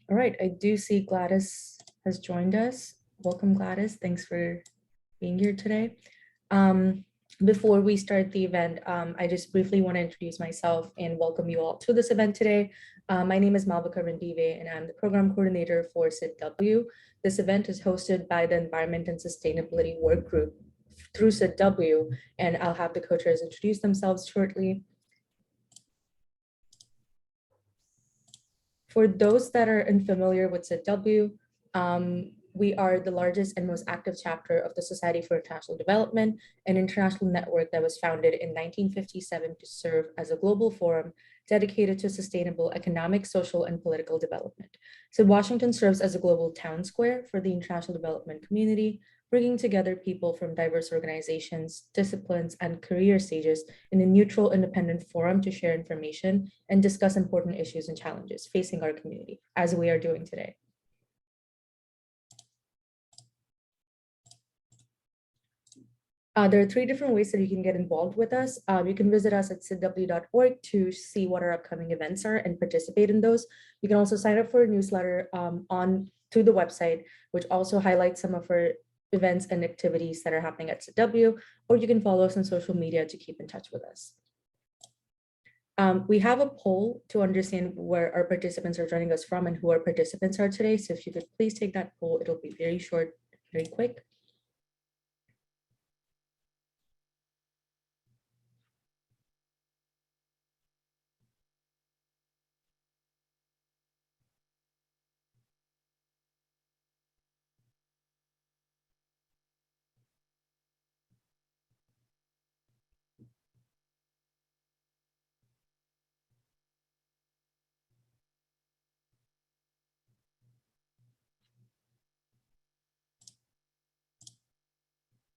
All right, I do see Gladys has joined us. Welcome, Gladys. Thanks for being here today. Before we start the event, I just briefly want to introduce myself and welcome you all to this event today. My name is Malvika Rendive, and I'm the program coordinator for SID-W. This event is hosted by the Environment and Sustainability Workgroup through SID-W, and I'll have the co-chairs introduce themselves shortly. For those that are unfamiliar with SID-W, we are the largest and most active chapter of the Society for International Development, an international network that was founded in 1957 to serve as a global forum dedicated to sustainable economic, social, and political development. So Washington serves as a global town square for the international development community, bringing together people from diverse organizations, disciplines, and career stages in a neutral, independent forum to share information and discuss important issues and challenges facing our community, as we are doing today. There are 3 different ways that you can get involved with us. You can visit us at SID-W.org to see what our upcoming events are and participate in those. You can also sign up for a newsletter to the website, which also highlights some of our events and activities that are happening at SID-W, or you can follow us on social media to keep in touch with us. We have a poll to understand where our participants are joining us from and who our participants are today. So if you could please take that poll, it'll be very short, very quick.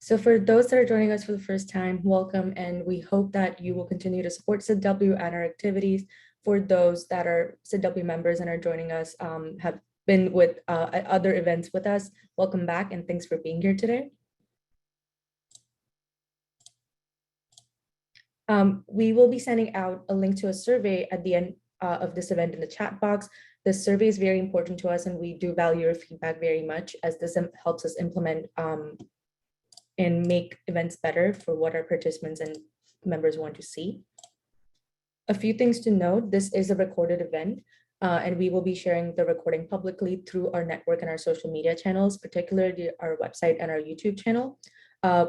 So for those that are joining us for the first time, welcome, and we hope that you will continue to support SID-W and our activities. For those that are SID-W members and are joining us, have been with other events with us, welcome back and thanks for being here today. We will be sending out a link to a survey at the end of this event in the chat box. This survey is very important to us and we do value your feedback very much, as this helps us implement and make events better for what our participants and members want to see. A few things to note: this is a recorded event and we will be sharing the recording publicly through our network and our social media channels, particularly our website and our YouTube channel.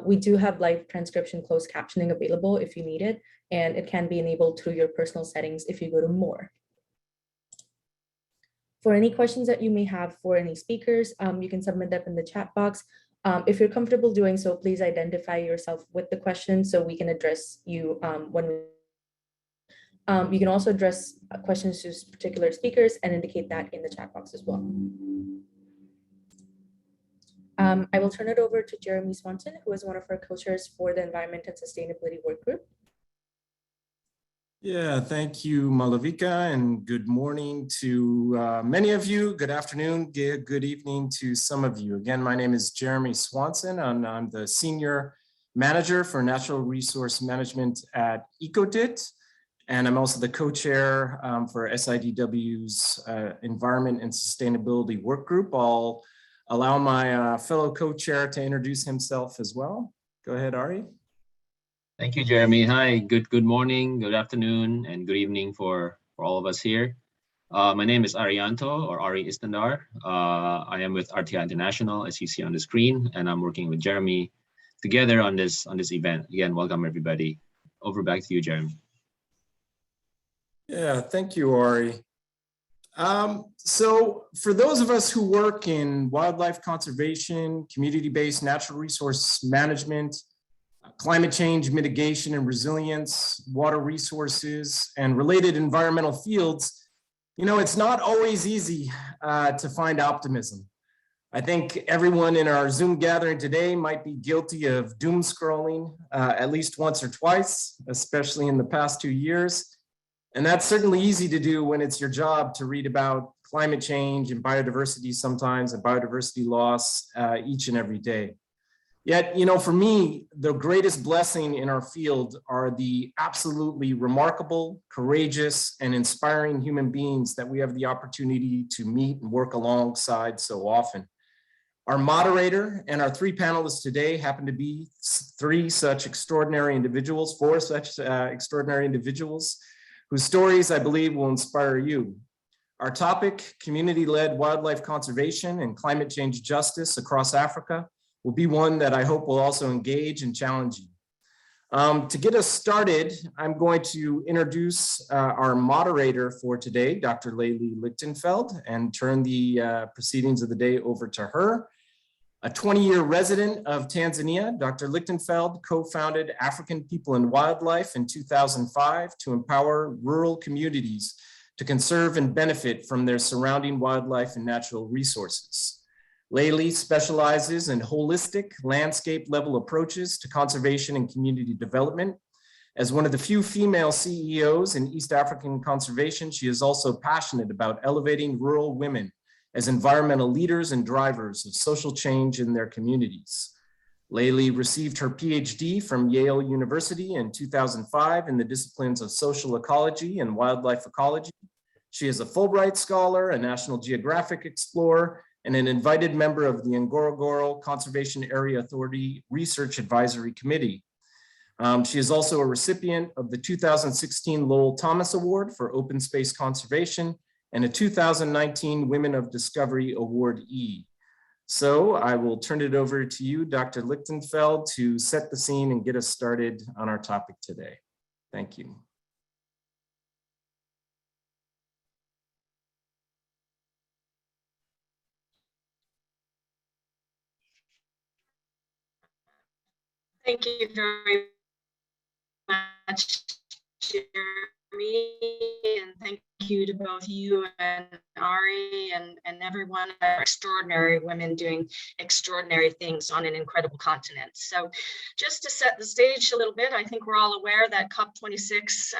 We do have live transcription closed captioning available if you need it, and it can be enabled through your personal settings if you go to more. For any questions that you may have for any speakers, you can submit them in the chat box. If you're comfortable doing so, please identify yourself with the question so we can address you when we. You can also address questions to particular speakers and indicate that in the chat box as well. I will turn it over to Jeremy Swanson, who is one of our co-chairs for the Environment and Sustainability Workgroup. Yeah, thank you, Malavika, and good morning to many of you. Good afternoon, good evening to some of you. Again, my name is Jeremy Swanson, and I'm the Senior Manager for Natural Resource Management at EcoDIT, and I'm also the co-chair for SID-W's Environment and Sustainability Workgroup. I'll allow my fellow co-chair to introduce himself as well. Go ahead, Ari. Thank you, Jeremy. Hi, good morning, good afternoon, and good evening for all of us here. My name is Arianto, or Ari Istandar. I am with RTI International, as you see on the screen, and I'm working with Jeremy together on this event. Again, welcome everybody. Over back to you, Jeremy. Yeah, thank you, Ari. So for those of us who work in wildlife conservation, community-based natural resource management, climate change mitigation and resilience, water resources, and related environmental fields, you know, it's not always easy to find optimism. I think everyone in our Zoom gathering today might be guilty of doom scrolling at least once or twice, especially in the past 2 years. And that's certainly easy to do when it's your job to read about climate change and biodiversity sometimes, and biodiversity loss each and every day. Yet, you know, for me, the greatest blessing in our field are the absolutely remarkable, courageous, and inspiring human beings that we have the opportunity to meet and work alongside so often. Our moderator and our three panelists today happen to be four such extraordinary individuals whose stories I believe will inspire you. Our topic, community-led wildlife conservation and climate change justice across Africa, will be one that I hope will also engage and challenge you. To get us started, I'm going to introduce our moderator for today, Dr. Lalee Lichtenfeld, and turn the proceedings of the day over to her. A 20-year resident of Tanzania, Dr. Lichtenfeld co-founded African People and Wildlife in 2005 to empower rural communities to conserve and benefit from their surrounding wildlife and natural resources. Lalee specializes in holistic landscape-level approaches to conservation and community development. As one of the few female CEOs in East African conservation, she is also passionate about elevating rural women as environmental leaders and drivers of social change in their communities. Lalee received her PhD from Yale University in 2005 in the disciplines of social ecology and wildlife ecology. She is a Fulbright Scholar, a National Geographic Explorer, and an invited member of the Ngorongoro Conservation Area Authority Research Advisory Committee. She is also a recipient of the 2016 Lowell Thomas Award for Open Space Conservation and a 2019 Women of Discovery Award E. So I will turn it over to you, Dr. Lichtenfeld, to set the scene and get us started on our topic today. Thank you. Thank you very much, Jeremy, and thank you to both you and Ari and everyone. Extraordinary women doing extraordinary things on an incredible continent. So just to set the stage a little bit, I think we're all aware that COP26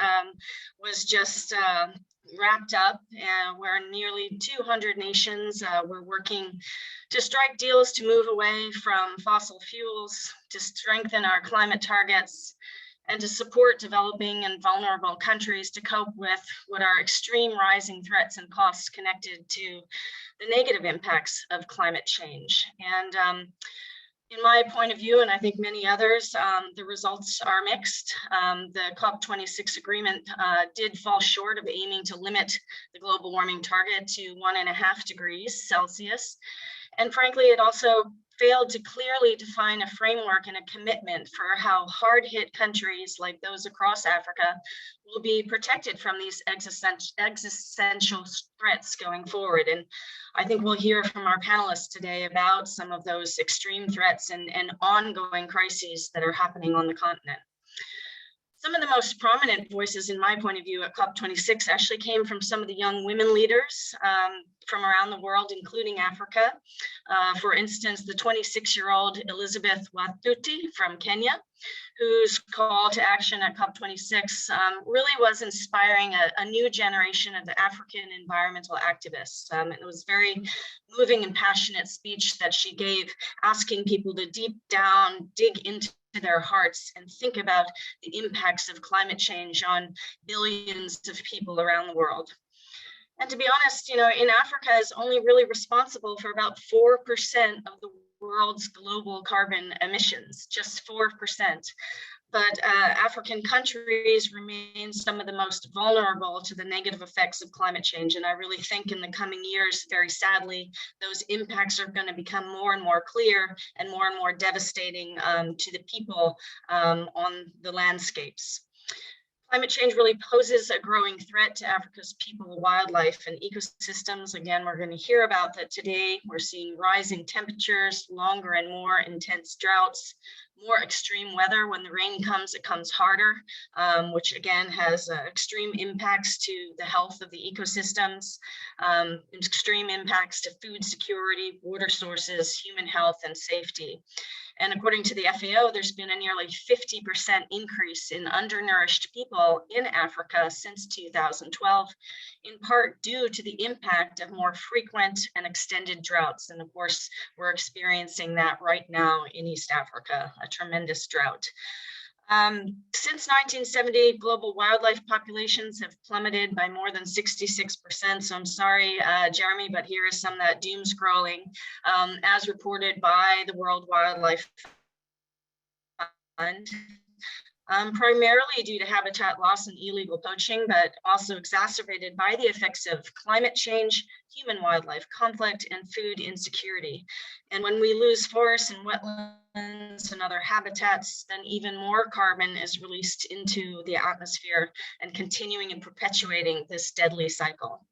was just wrapped up, where nearly 200 nations were working to strike deals to move away from fossil fuels, to strengthen our climate targets, and to support developing and vulnerable countries to cope with what are extreme rising threats and costs connected to the negative impacts of climate change. And in my point of view, and I think many others, the results are mixed. The COP26 agreement did fall short of aiming to limit the global warming target to 1.5 degrees Celsius. And frankly, it also failed to clearly define a framework and a commitment for how hard-hit countries like those across Africa will be protected from these existential threats going forward. And I think we'll hear from our panelists today about some of those extreme threats and ongoing crises that are happening on the continent. Some of the most prominent voices, in my point of view, at COP26 actually came from some of the young women leaders from around the world, including Africa. For instance, the 26-year-old Elizabeth Watuti from Kenya, whose call to action at COP26 really was inspiring a new generation of the African environmental activists. It was very moving and passionate speech that she gave, asking people to deep down dig into their hearts and think about the impacts of climate change on billions of people around the world. And to be honest, you know, in Africa is only really responsible for about 4% of the world's global carbon emissions, just 4%. But African countries remain some of the most vulnerable to the negative effects of climate change. And I really think in the coming years, very sadly, those impacts are going to become more and more clear and more devastating to the people on the landscapes. Climate change really poses a growing threat to Africa's people, wildlife, and ecosystems. Again, we're going to hear about that today. We're seeing rising temperatures, longer and more intense droughts, more extreme weather. When the rain comes, it comes harder, which again has extreme impacts to the health of the ecosystems, extreme impacts to food security, water sources, human health, and safety. And according to the FAO, there's been a nearly 50% increase in undernourished people in Africa since 2012, in part due to the impact of more frequent and extended droughts. And of course, we're experiencing that right now in East Africa, a tremendous drought. Since 1970, global wildlife populations have plummeted by more than 66%. So I'm sorry, Jeremy, but here is some of that doom scrolling as reported by the World Wildlife Fund. Primarily due to habitat loss and illegal poaching, but also exacerbated by the effects of climate change, human-wildlife conflict, and food insecurity. And when we lose forests and wetlands and other habitats, then even more carbon is released into the atmosphere and continuing and perpetuating this deadly cycle.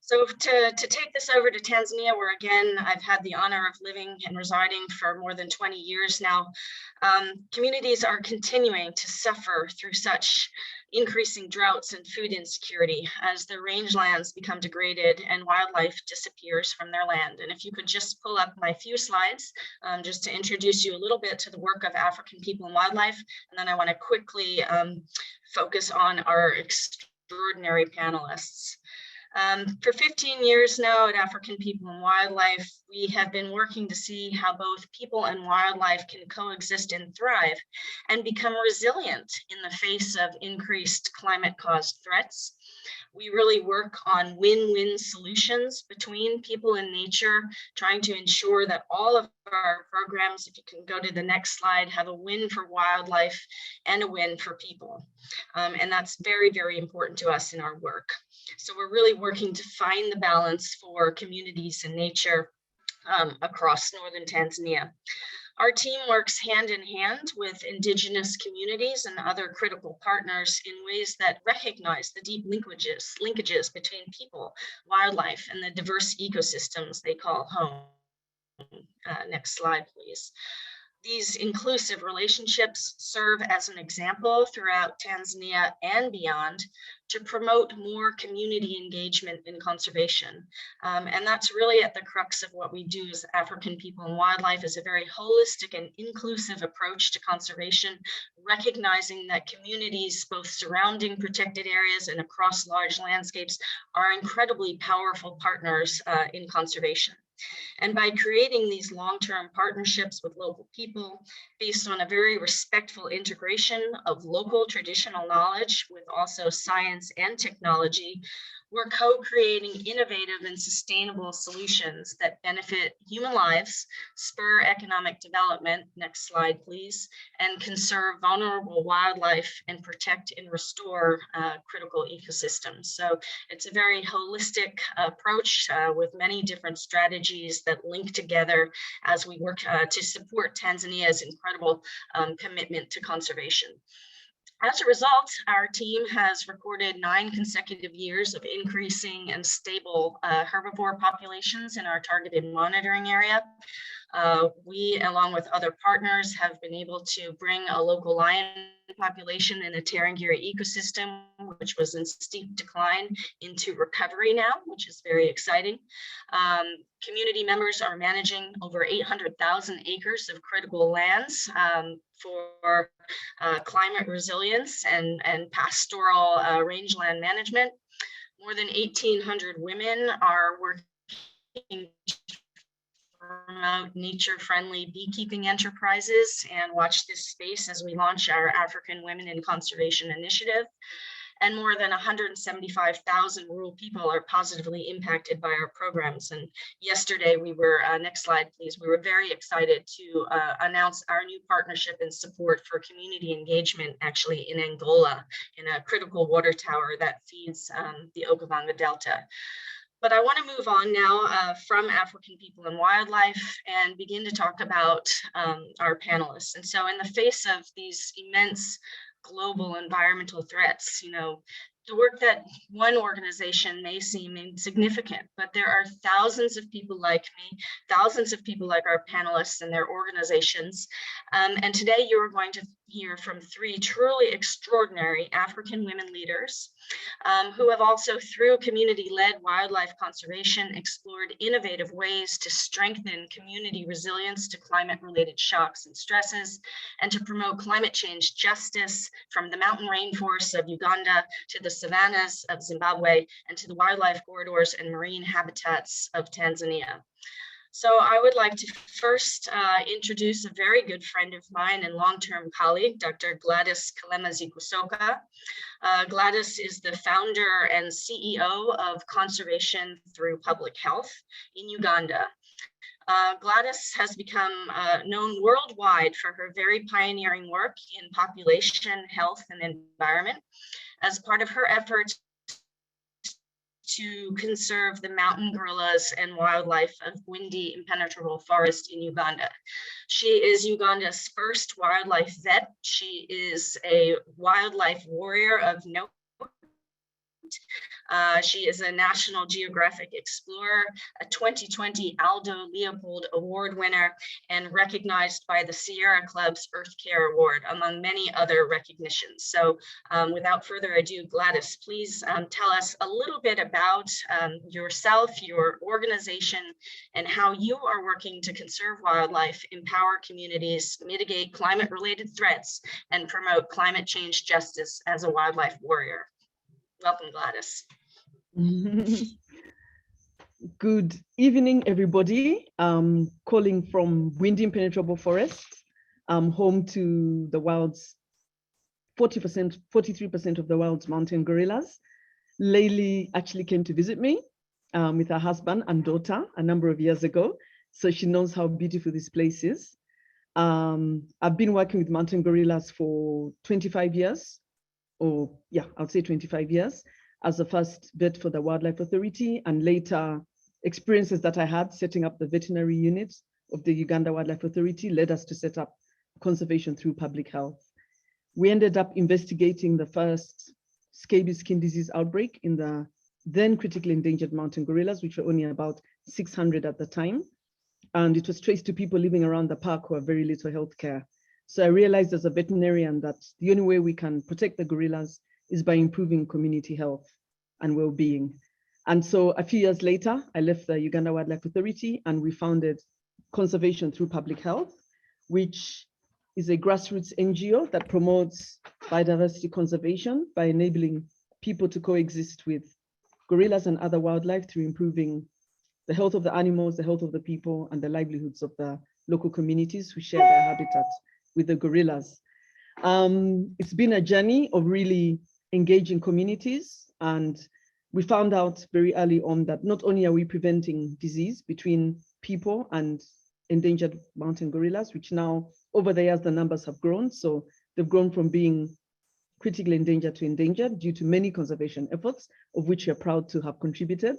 So to take this over to Tanzania, where again, I've had the honor of living and residing for more than 20 years now, communities are continuing to suffer through such increasing droughts and food insecurity as their rangelands become degraded and wildlife disappears from their land. And if you could just pull up my few slides, just to introduce you a little bit to the work of African people and wildlife, and then I want to quickly focus on our extraordinary panelists. For 15 years now at African People and Wildlife, we have been working to see how both people and wildlife can coexist and thrive and become resilient in the face of increased climate-caused threats. We really work on win-win solutions between people and nature, trying to ensure that all of our programs, if you can go to the next slide, have a win for wildlife and a win for people. And that's very, very important to us in our work. So we're really working to find the balance for communities and nature across northern Tanzania. Our team works hand in hand with indigenous communities and other critical partners in ways that recognize the deep linkages between people, wildlife, and the diverse ecosystems they call home. Next slide, please. These inclusive relationships serve as an example throughout Tanzania and beyond to promote more community engagement in conservation. And that's really at the crux of what we do as African People and Wildlife, is a very holistic and inclusive approach to conservation, recognizing that communities, both surrounding protected areas and across large landscapes, are incredibly powerful partners in conservation. And by creating these long-term partnerships with local people based on a very respectful integration of local traditional knowledge with also science and technology, we're co-creating innovative and sustainable solutions that benefit human lives, spur economic development, next slide please, and conserve vulnerable wildlife and protect and restore critical ecosystems. So it's a very holistic approach with many different strategies that link together as we work to support Tanzania's incredible commitment to conservation. As a result, our team has recorded 9 consecutive years of increasing and stable herbivore populations in our targeted monitoring area. We, along with other partners, have been able to bring a local lion population in the Tarangire ecosystem, which was in steep decline, into recovery now, which is very exciting. Community members are managing over 800,000 acres of critical lands for climate resilience and pastoral rangeland management. More than 1,800 women are working to promote nature-friendly beekeeping enterprises, and watch this space as we launch our African Women in Conservation initiative. And more than 175,000 rural people are positively impacted by our programs. And yesterday we were, next slide please, we were very excited to announce our new partnership and support for community engagement actually in Angola, in a critical water tower that feeds the Okavango Delta. But I want to move on now from African People and Wildlife and begin to talk about our panelists. And so in the face of these immense global environmental threats, the work that one organization may seem insignificant, but there are thousands of people like me, thousands of people like our panelists and their organizations. And today you are going to hear from 3 truly extraordinary African women leaders who have also, through community-led wildlife conservation, explored innovative ways to strengthen community resilience to climate-related shocks and stresses, and to promote climate change justice from the mountain rainforests of Uganda to the savannas of Zimbabwe and to the wildlife corridors and marine habitats of Tanzania. So I would like to first introduce a very good friend of mine and long-term colleague, Dr. Gladys Kalema-Zikusoka. Gladys is the founder and CEO of Conservation Through Public Health in Uganda. Gladys has become known worldwide for her very pioneering work in population, health, and environment as part of her efforts to conserve the mountain gorillas and wildlife of windy impenetrable forest in Uganda. She is Uganda's first wildlife vet. She is a wildlife warrior of note. She is a National Geographic Explorer, a 2020 Aldo Leopold Award winner, and recognized by the Sierra Club's Earth Care Award, among many other recognitions. So without further ado, Gladys, please tell us a little bit about yourself, your organization, and how you are working to conserve wildlife, empower communities, mitigate climate-related threats, and promote climate change justice as a wildlife warrior. Welcome, Gladys. Good evening, everybody. Calling from windy impenetrable forest, home to the world's 43% of the world's mountain gorillas. Lalee actually came to visit me with her husband and daughter a number of years ago, so she knows how beautiful this place is. I've been working with mountain gorillas for 25 years, or yeah, I'll say 25 years, as the first vet for the Wildlife Authority, and later experiences that I had setting up the veterinary unit of the Uganda Wildlife Authority led us to set up Conservation Through Public Health. We ended up investigating the first scabies skin disease outbreak in the then critically endangered mountain gorillas, which were only about 600 at the time. And it was traced to people living around the park who have very little health care. So I realized as a veterinarian that the only way we can protect the gorillas is by improving community health and well-being. And so a few years later, I left the Uganda Wildlife Authority and we founded Conservation Through Public Health, which is a grassroots NGO that promotes biodiversity conservation by enabling people to coexist with gorillas and other wildlife through improving the health of the animals, the health of the people, and the livelihoods of the local communities who share their habitat with the gorillas. It's been a journey of really engaging communities, and we found out very early on that not only are we preventing disease between people and endangered mountain gorillas, which now over the years the numbers have grown. So they've grown from being critically endangered to endangered due to many conservation efforts, of which we're proud to have contributed.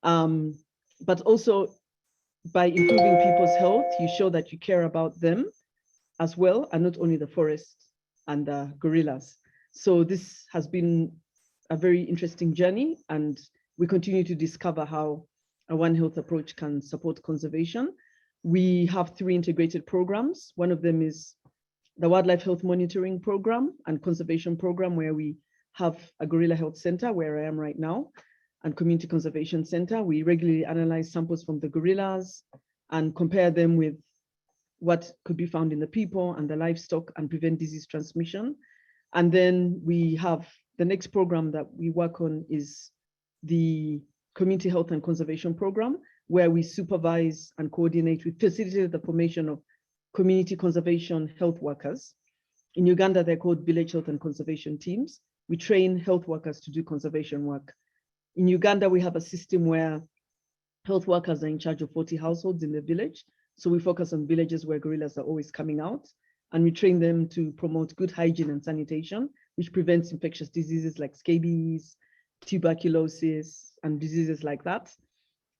But also by improving people's health, you show that you care about them as well, and not only the forest and the gorillas. So this has been a very interesting journey, and we continue to discover how a One Health approach can support conservation. We have 3 integrated programs. One of them is the Wildlife Health Monitoring Program and Conservation Program, where we have a Gorilla Health Center, where I am right now, and Community Conservation Center. We regularly analyze samples from the gorillas and compare them with what could be found in the people and the livestock and prevent disease transmission. And then we have the next program that we work on is the Community Health and Conservation Program, where we supervise and coordinate, we facilitate the formation of community conservation health workers. In Uganda, they're called village health and conservation teams. We train health workers to do conservation work. In Uganda, we have a system where health workers are in charge of 40 households in the village. So we focus on villages where gorillas are always coming out, and we train them to promote good hygiene and sanitation, which prevents infectious diseases like scabies, tuberculosis, and diseases like that.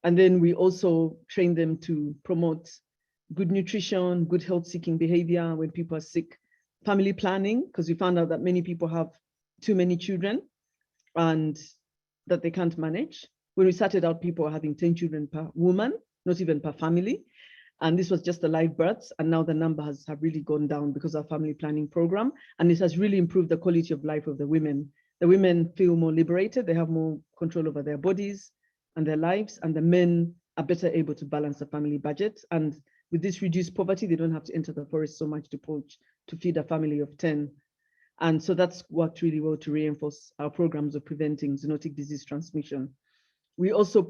And then we also train them to promote good nutrition, good health-seeking behavior when people are sick, family planning, because we found out that many people have too many children, and that they can't manage. When we started out, people were having 10 children per woman, not even per family. And this was just the live births. And now the numbers have really gone down because of our family planning program. And it has really improved the quality of life of the women. The women feel more liberated. They have more control over their bodies and their lives. And the men are better able to balance the family budget. And with this reduced poverty, they don't have to enter the forest so much to poach to feed a family of 10. And so that's worked really well to reinforce our programs of preventing zoonotic disease transmission. We also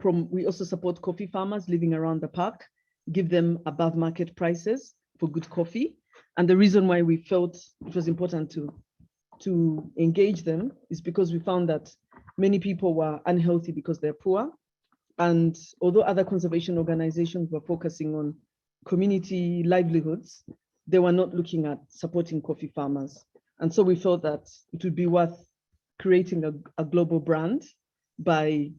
support coffee farmers living around the park, give them above market prices for good coffee. And the reason why we felt it was important to engage them is because we found that many people were unhealthy because they're poor. And although other conservation organizations were focusing on community livelihoods, they were not looking at supporting coffee farmers. And so we felt that it would be worth creating a global brand by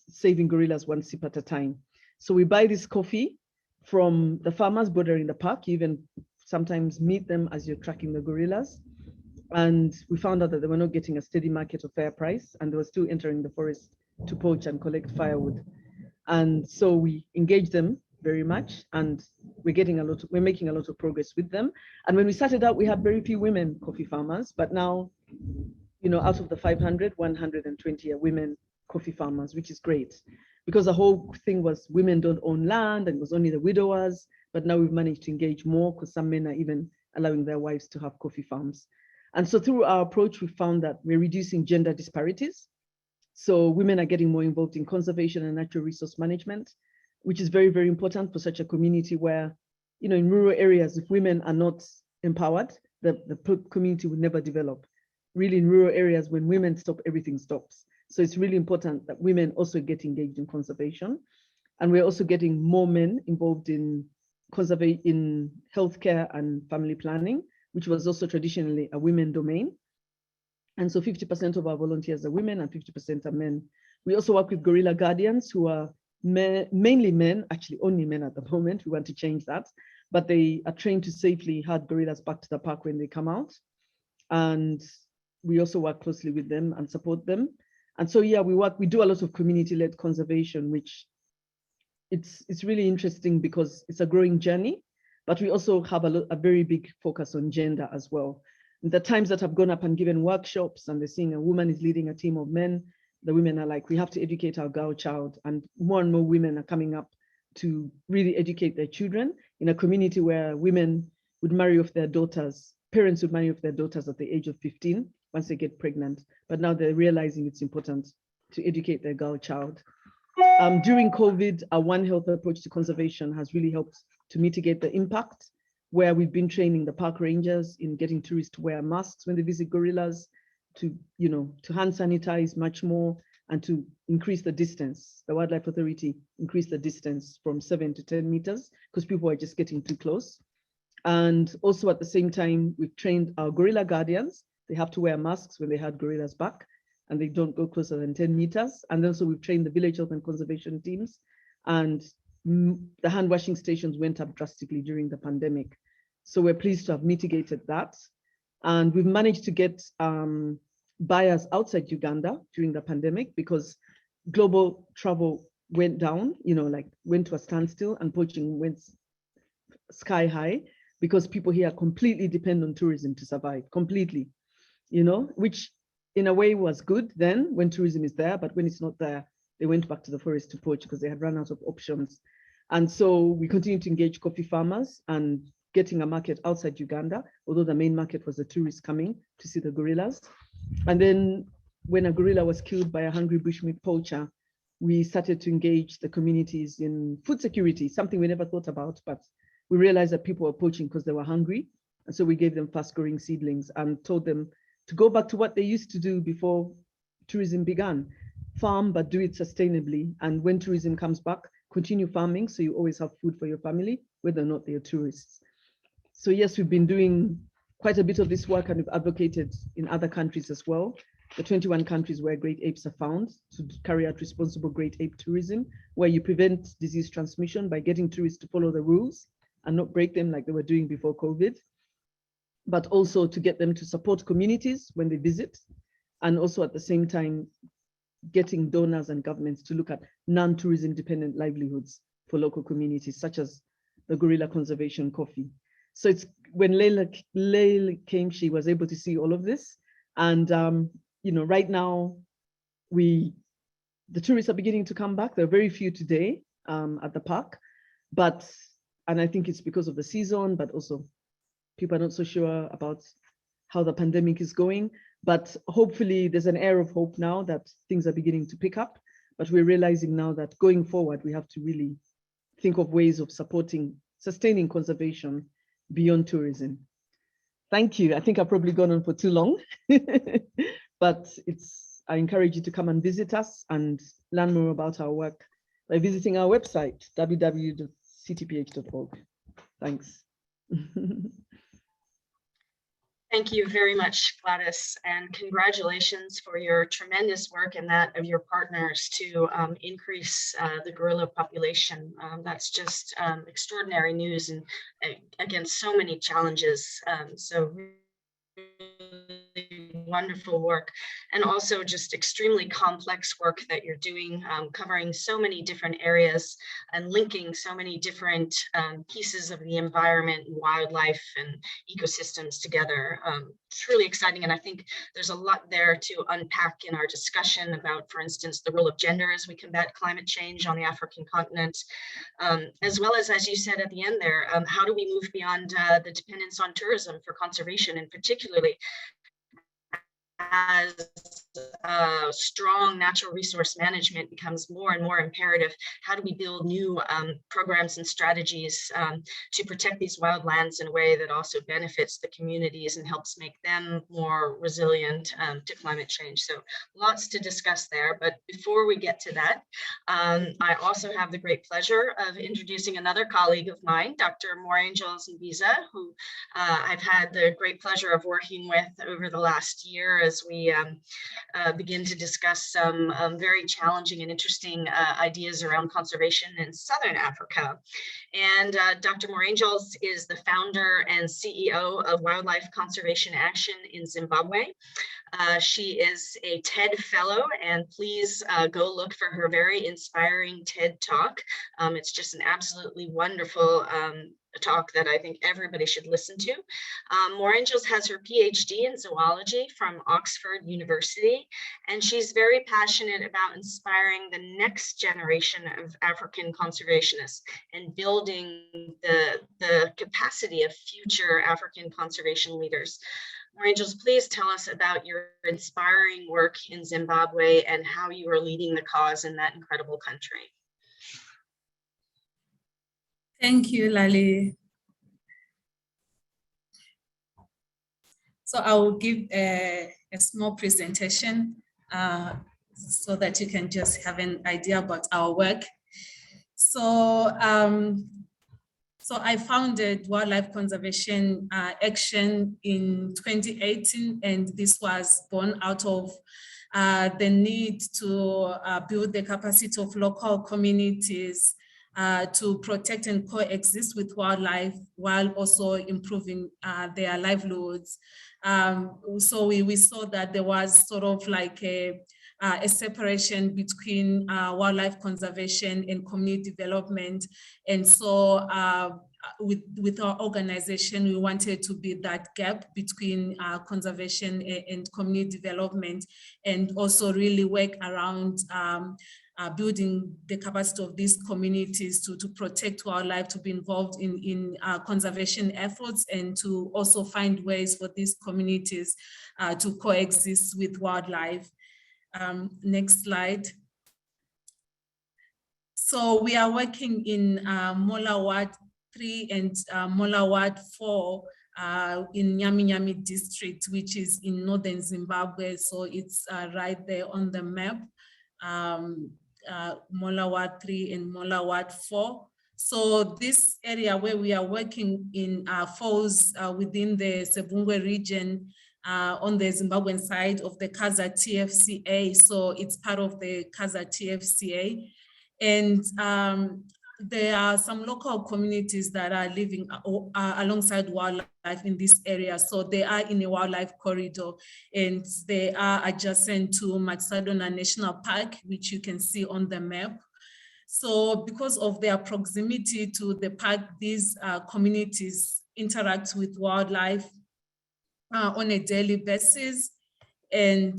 saving gorillas one sip at a time. So we buy this coffee from the farmers bordering the park. You even sometimes meet them as you're tracking the gorillas. And we found out that they were not getting a steady market or fair price, and they were still entering the forest to poach and collect firewood. And so we engaged them very much, and we're making a lot of progress with them. And when we started out, we had very few women coffee farmers, but now, out of the 500, 120 are women coffee farmers, which is great, because the whole thing was women don't own land and it was only the widowers. But now we've managed to engage more because some men are even allowing their wives to have coffee farms. And so through our approach, we found that we're reducing gender disparities. So women are getting more involved in conservation and natural resource management, which is very, very important for such a community where, in rural areas, if women are not empowered, the community would never develop. Really, in rural areas, when women stop, everything stops. So it's really important that women also get engaged in conservation. And we're also getting more men involved in healthcare and family planning, which was also traditionally a women domain. And so 50% of our volunteers are women and 50% are men. We also work with gorilla guardians who are mainly men, actually only men at the moment. We want to change that, but they are trained to safely herd gorillas back to the park when they come out. And we also work closely with them and support them. And so, yeah, we do a lot of community-led conservation, which it's really interesting because it's a growing journey, but we also have a very big focus on gender as well. In the times that I've gone up and given workshops and they're seeing a woman is leading a team of men, the women are like, we have to educate our girl child. And more women are coming up to really educate their children in a community where women would marry off their daughters. Parents would marry off their daughters at the age of 15 once they get pregnant. But now they're realizing it's important to educate their girl child. During COVID, our One Health approach to conservation has really helped to mitigate the impact, where we've been training the park rangers in getting tourists to wear masks when they visit gorillas, to hand sanitize much more, and to increase the distance. The Wildlife Authority increased the distance from 7 to 10 meters because people are just getting too close. And also at the same time, we've trained our gorilla guardians. They have to wear masks when they had gorillas back, and they don't go closer than 10 meters. And then so we've trained the village health and conservation teams, and the hand washing stations went up drastically during the pandemic. So we're pleased to have mitigated that. And we've managed to get buyers outside Uganda during the pandemic because global travel went down, went to a standstill, and poaching went sky high because people here completely depend on tourism to survive, completely, which in a way was good then when tourism is there, but when it's not there, they went back to the forest to poach because they had run out of options. And so we continue to engage coffee farmers and getting a market outside Uganda, although the main market was the tourists coming to see the gorillas. And then when a gorilla was killed by a hungry bushmeat poacher, we started to engage the communities in food security, something we never thought about, but we realized that people were poaching because they were hungry. And so we gave them fast-growing seedlings and told them to go back to what they used to do before tourism began. Farm, but do it sustainably. And when tourism comes back, continue farming so you always have food for your family, whether or not they're tourists. So yes, we've been doing quite a bit of this work, and we've advocated in other countries as well. The 21 countries where great apes are found to carry out responsible great ape tourism, where you prevent disease transmission by getting tourists to follow the rules and not break them like they were doing before COVID, but also to get them to support communities when they visit and also at the same time, getting donors and governments to look at non-tourism dependent livelihoods for local communities, such as the gorilla conservation coffee. So it's when Lalee came, she was able to see all of this. And, you know, right now, the tourists are beginning to come back. There are very few today at the park, and I think it's because of the season, but also people are not so sure about how the pandemic is going. But hopefully there's an air of hope now that things are beginning to pick up. But we're realizing now that going forward, we have to really think of ways of sustaining conservation beyond tourism. Thank you. I think I've probably gone on for too long, but I encourage you to come and visit us and learn more about our work by visiting our website, www.ctph.org. Thanks. Thank you very much, Gladys, and congratulations for your tremendous work and that of your partners to increase the gorilla population. That's just extraordinary news, and against so many challenges. So really wonderful work, and also just extremely complex work that you're doing, covering so many different areas and linking so many different pieces of the environment, wildlife, and ecosystems together. Truly exciting, and I think there's a lot there to unpack in our discussion about, for instance, the role of gender as we combat climate change on the African continent, as well as you said at the end there, how do we move beyond the dependence on tourism for conservation, and particularly as strong natural resource management becomes more and more imperative, how do we build new programs and strategies to protect these wildlands in a way that also benefits the communities and helps make them more resilient to climate change? So lots to discuss there. But before we get to that, I also have the great pleasure of introducing another colleague of mine, Dr. Morangels Mbiza, who I've had the great pleasure of working with over the last year as we begin to discuss some very challenging and interesting ideas around conservation in Southern Africa. And Dr. Morangels is the founder and CEO of Wildlife Conservation Action in Zimbabwe. She is a TED Fellow, and please go look for her very inspiring TED Talk. It's just an absolutely wonderful talk that I think everybody should listen to. Morangels has her PhD in zoology from Oxford University, and she's very passionate about inspiring the next generation of African conservationists and building the capacity of future African conservation leaders. Morangels, please tell us about your inspiring work in Zimbabwe and how you are leading the cause in that incredible country. Thank you, Lalee. So I will give a small presentation so that you can just have an idea about our work. So, so I founded Wildlife Conservation Action in 2018, and this was born out of the need to build the capacity of local communities to protect and coexist with wildlife while also improving their livelihoods. So we saw that there was sort of like a separation between wildlife conservation and community development. And so with our organization, we wanted to be that gap between conservation and community development, and also really work around building the capacity of these communities to protect wildlife, to be involved in conservation efforts, and to also find ways for these communities to coexist with wildlife. Next slide. So we are working in Mola Ward 3 and Mola Ward 4 in Nyami District, which is in northern Zimbabwe. So it's right there on the map. Mola Ward 3 and Mola Ward 4. So this area where we are working in falls within the Sebungwe region on the Zimbabwean side of the Kaza TFCA. So it's part of the Kaza TFCA. And there are some local communities that are living alongside wildlife in this area. So they are in a wildlife corridor, and they are adjacent to Matsadona National Park, which you can see on the map. So because of their proximity to the park, these communities interact with wildlife on a daily basis, and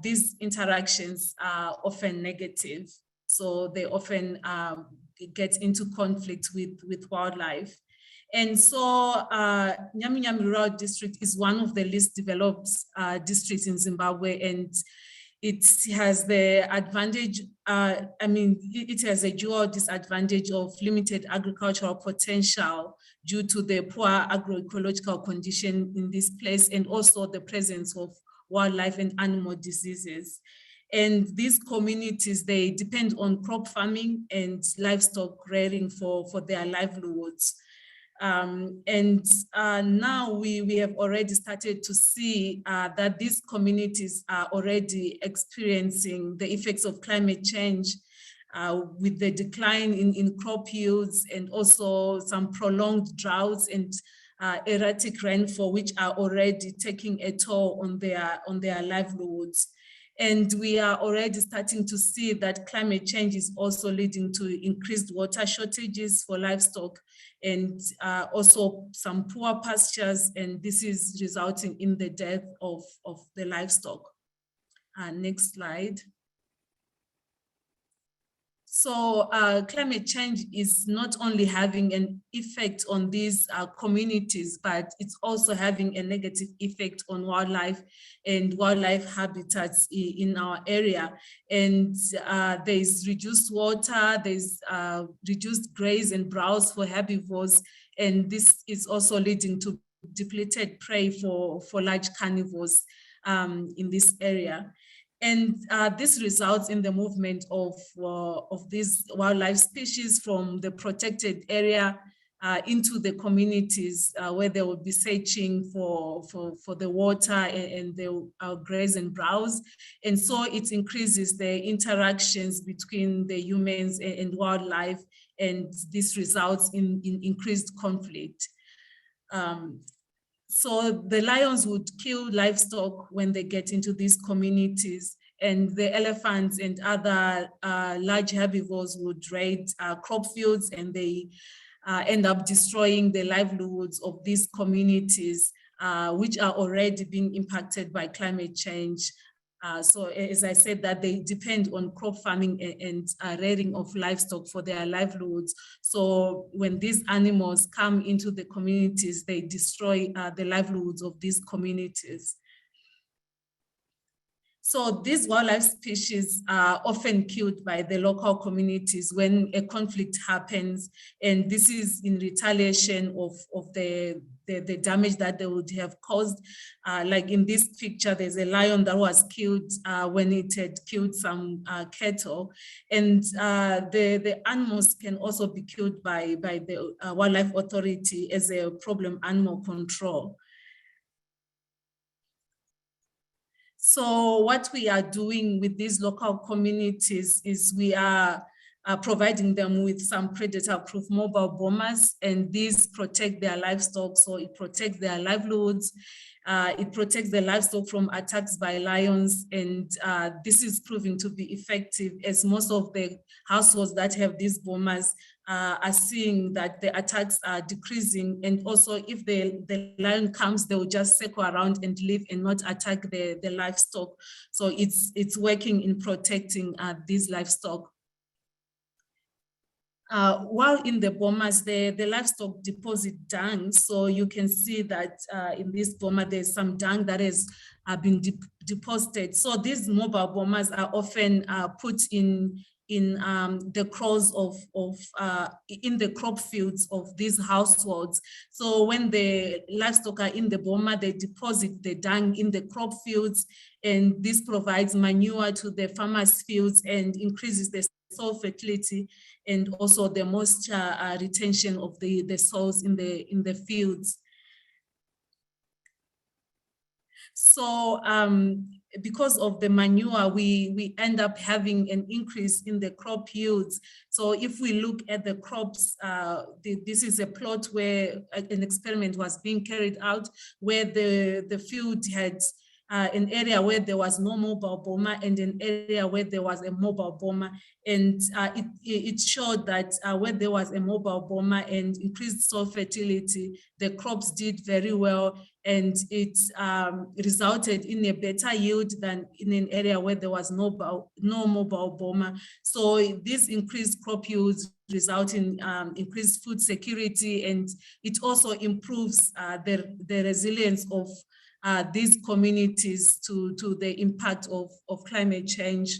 these interactions are often negative. So they often get into conflict with wildlife. And so Nyaminyami Rural District is one of the least developed districts in Zimbabwe, and it has the advantage, it has a dual disadvantage of limited agricultural potential due to the poor agroecological condition in this place, and also the presence of wildlife and animal diseases. And these communities, they depend on crop farming and livestock rearing for their livelihoods. Now we have already started to see that these communities are already experiencing the effects of climate change with the decline in crop yields, and also some prolonged droughts and erratic rainfall, which are already taking a toll on their livelihoods. And we are already starting to see that climate change is also leading to increased water shortages for livestock, and also some poor pastures, and this is resulting in the death of the livestock. Next slide. So climate change is not only having an effect on these communities, but it's also having a negative effect on wildlife and wildlife habitats in our area. And there's reduced water, there's reduced graze and browse for herbivores, and this is also leading to depleted prey for large carnivores in this area. And this results in the movement of these wildlife species from the protected area into the communities where they will be searching for the water, and they will graze and browse. And so it increases the interactions between the humans and wildlife, and this results in increased conflict. So the lions would kill livestock when they get into these communities, and the elephants and other large herbivores would raid crop fields, and they end up destroying the livelihoods of these communities, which are already being impacted by climate change. So as I said, that they depend on crop farming and rearing of livestock for their livelihoods. So when these animals come into the communities, they destroy the livelihoods of these communities. So these wildlife species are often killed by the local communities when a conflict happens, and this is in retaliation of the damage that they would have caused. Like in this picture, there's a lion that was killed when it had killed some cattle, and the animals can also be killed by the Wildlife Authority as a problem animal control. So what we are doing with these local communities is we are providing them with some predator-proof mobile bombers, and these protect their livestock. So it protects their livelihoods. It protects the livestock from attacks by lions, and this is proving to be effective, as most of the households that have these bombers are seeing that the attacks are decreasing. And also, if the lion comes, they will just circle around and leave and not attack the livestock. So it's working in protecting these livestock. While in the bombers, the livestock deposit dung. So you can see that in this bomber, there's some dung that has been deposited. So these mobile bombers are often put in the crows in the crop fields of these households. So when the livestock are in the bomber, they deposit the dung in the crop fields, and this provides manure to the farmers' fields and increases the soil fertility and also the moisture retention of the soils in the fields. So because of the manure, we end up having an increase in the crop yields. So if we look at the crops, this is a plot where an experiment was being carried out, where the field had an area where there was no mobile boma and an area where there was a mobile boma. And it showed that where there was a mobile boma and increased soil fertility, the crops did very well, and it resulted in a better yield than in an area where there was no mobile boma. So this increased crop yields result in increased food security, and it also improves the resilience of these communities to the impact of climate change.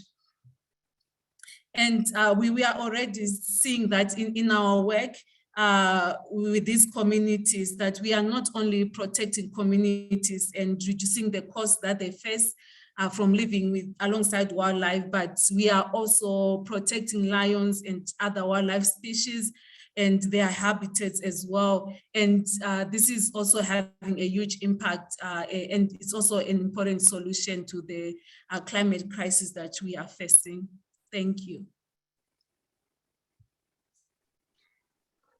And we are already seeing that in our work with these communities, that we are not only protecting communities and reducing the costs that they face from living alongside wildlife, but we are also protecting lions and other wildlife species and their habitats as well. And this is also having a huge impact, and it's also an important solution to the climate crisis that we are facing. Thank you.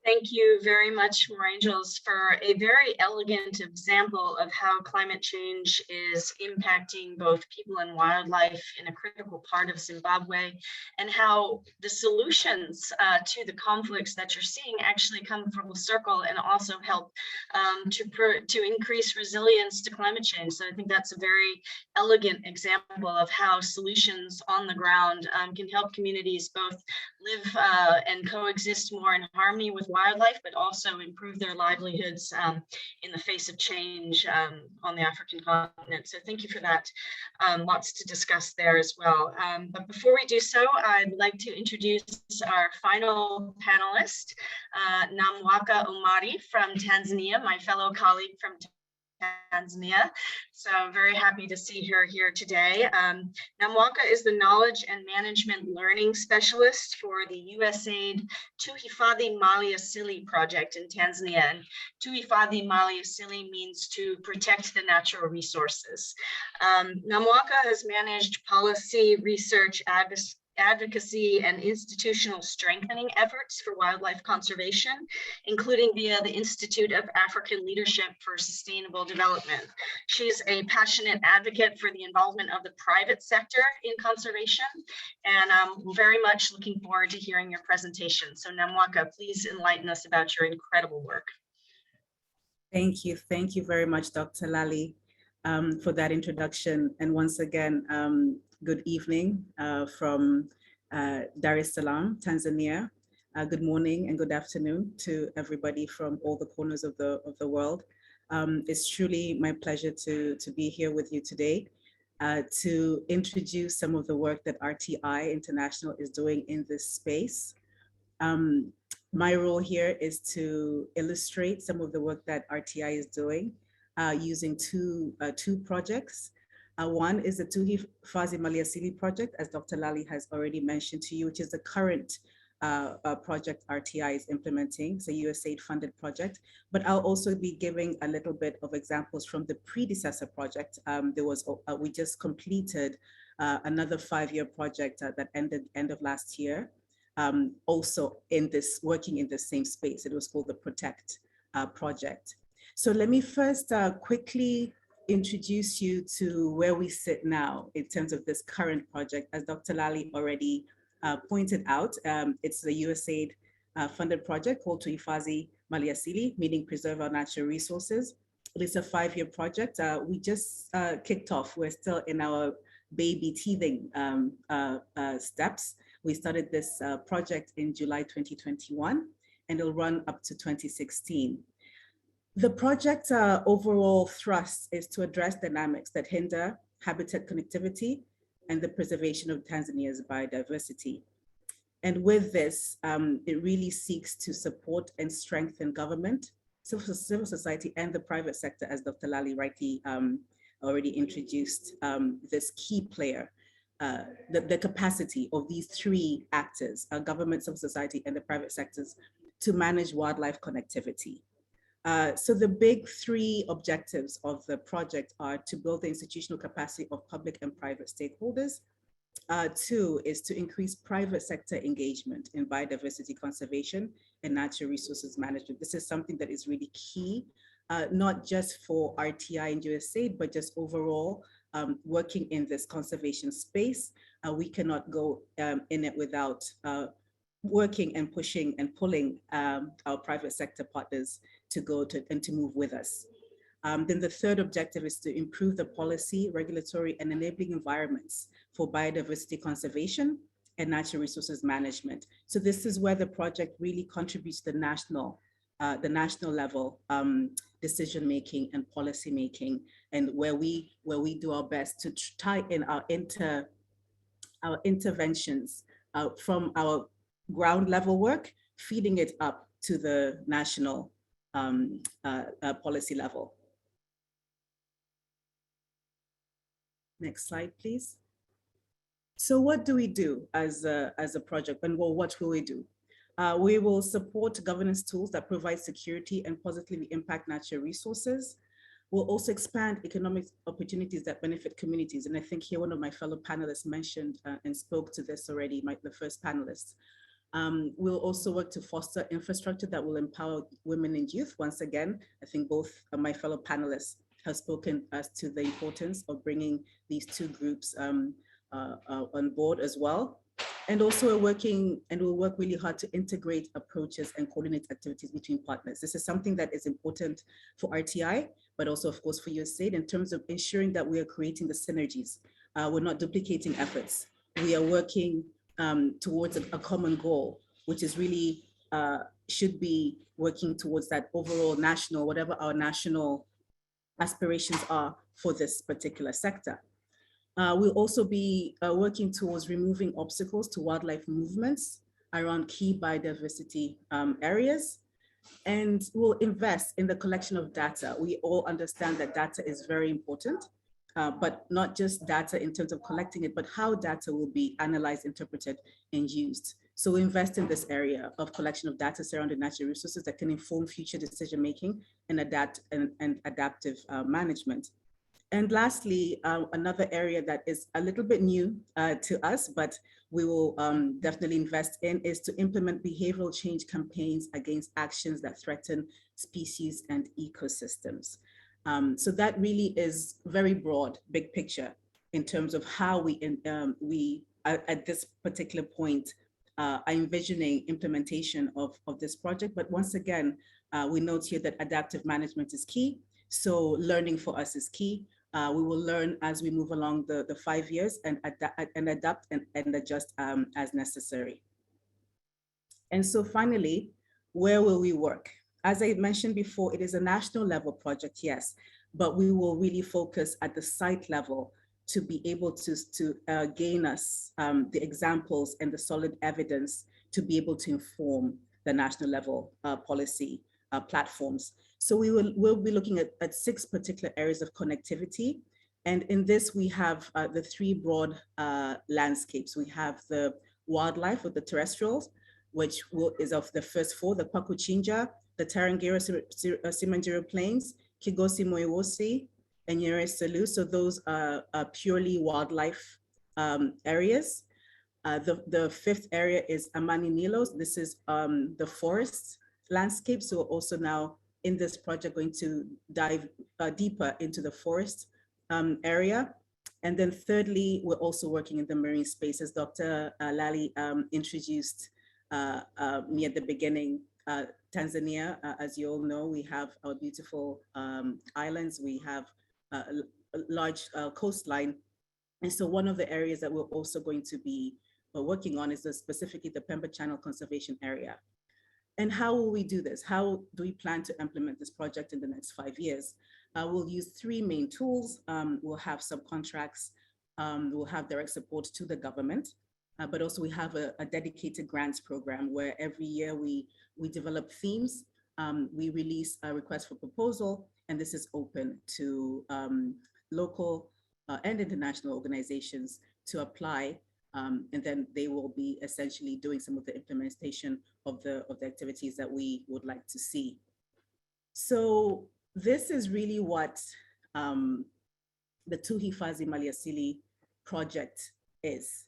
Thank you very much, More Angels, for a very elegant example of how climate change is impacting both people and wildlife in a critical part of Zimbabwe, and how the solutions to the conflicts that you're seeing actually come full circle and also help to increase resilience to climate change. So I think that's a very elegant example of how solutions on the ground can help communities both live and coexist more in harmony with wildlife, but also improve their livelihoods in the face of change on the African continent. So thank you for that. Lots to discuss there as well. But before we do so, I'd like to introduce our final panelist, Namwaka Omari from Tanzania, my fellow colleague from Tanzania. So I'm very happy to see her here today. Namwaka is the Knowledge and Management Learning Specialist for the USAID Tuhifadhi Mali Asili project in Tanzania. And Tuhifadhi Mali Asili means to protect the natural resources. Namwaka has managed policy, research, advocacy, and institutional strengthening efforts for wildlife conservation, including via the Institute of African Leadership for Sustainable Development. She's a passionate advocate for the involvement of the private sector in conservation, and I'm very much looking forward to hearing your presentation. So Namwaka, please enlighten us about your incredible work. Thank you. Thank you very much, Dr. Lalee, for that introduction. And once again, good evening from Dar es Salaam, Tanzania. Good morning and good afternoon to everybody from all the corners of the world. It's truly my pleasure to be here with you today to introduce some of the work that RTI International is doing in this space. My role here is to illustrate some of the work that RTI is doing using two projects. One is the Tuhifadhi Mali Asili project, as Dr. Lalee has already mentioned to you, which is the current project RTI is implementing. It's a USAID funded project, but I'll also be giving a little bit of examples from the predecessor project. We just completed another 5-year project that ended end of last year, also working in the same space. It was called the Protect project. So let me first quickly introduce you to where we sit now in terms of this current project. As Dr. Lalee already pointed out, it's a USAID funded project called Tuhifadhi Mali Asili, meaning preserve our natural resources. It is a 5-year project. We just kicked off. We're still in our baby teething steps. We started this project in July 2021, and it'll run up to 2016. The project's overall thrust is to address dynamics that hinder habitat connectivity and the preservation of Tanzania's biodiversity. And with this, it really seeks to support and strengthen government, civil society, and the private sector, as Dr. Lalee rightly already introduced, this key player, the capacity of these 3 actors, government, civil society, and the private sectors, to manage wildlife connectivity. So the big three objectives of the project are to build the institutional capacity of public and private stakeholders. Two is to increase private sector engagement in biodiversity conservation and natural resources management. This is something that is really key, not just for RTI and USAID, but just overall working in this conservation space. We cannot go in it without working and pushing and pulling our private sector partners to go to and to move with us. Then the third objective is to improve the policy, regulatory, and enabling environments for biodiversity conservation and natural resources management. So this is where the project really contributes to the national level decision making and policy making, and where we do our best to tie in our interventions from our ground level work, feeding it up to the national policy level. Next slide, please. So what do we do as a project, and well, what will we do? We will support governance tools that provide security and positively impact natural resources. We'll also expand economic opportunities that benefit communities. And I think here one of my fellow panelists mentioned and spoke to this already, the first panelist. We'll also work to foster infrastructure that will empower women and youth. Once again, I think both of my fellow panelists have spoken as to the importance of bringing these two groups on board as well. And also we're working, and we'll work really hard to integrate approaches and coordinate activities between partners. This is something that is important for RTI, but also of course for USAID in terms of ensuring that we are creating the synergies. We're not duplicating efforts. We are working towards a common goal, which is really should be working towards that overall national, whatever our national aspirations are for this particular sector. We'll also be working towards removing obstacles to wildlife movements around key biodiversity areas. And we'll invest in the collection of data. We all understand that data is very important, but not just data in terms of collecting it, but how data will be analyzed, interpreted, and used. So we invest in this area of collection of data surrounding natural resources that can inform future decision-making and adaptive management. And lastly, another area that is a little bit new to us, but we will definitely invest in, is to implement behavioral change campaigns against actions that threaten species and ecosystems. So that really is very broad, big picture in terms of how we at this particular point, are envisioning implementation of this project. But once again, we note here that adaptive management is key. So learning for us is key. We will learn as we move along the 5 years and adapt and adjust as necessary. And so finally, where will we work? As I mentioned before, it is a national level project, yes, but we will really focus at the site level to be able to gain us the examples and the solid evidence to be able to inform the national level policy platforms. So we'll be looking at 6 particular areas of connectivity. And in this, we have the 3 broad landscapes. We have the wildlife with the terrestrials, which is of the first 4, the Kwakuchinja, the Tarangire Simanjiro Plains, Kigosi Moiwosi, and Nyere Selu. So those are purely wildlife areas. The 5th area is Amani Nilos. This is the forest landscape. So we're also now in this project going to dive deeper into the forest area. And then thirdly, we're also working in the marine space, as Dr. Lalee introduced me at the beginning. Tanzania, as you all know, we have our beautiful islands. We have a large coastline. And so one of the areas that we're also going to be working on is specifically the Pember Channel Conservation Area. And how will we do this? How do we plan to implement this project in the next 5 years? We'll use 3 main tools. We'll have subcontracts. We'll have direct support to the government, but also we have a dedicated grants program where every year we develop themes. We release a request for proposal, and this is open to local and international organizations to apply. And then they will be essentially doing some of the implementation of the activities that we would like to see. So this is really what the Tuhifadhi Maliasili project is.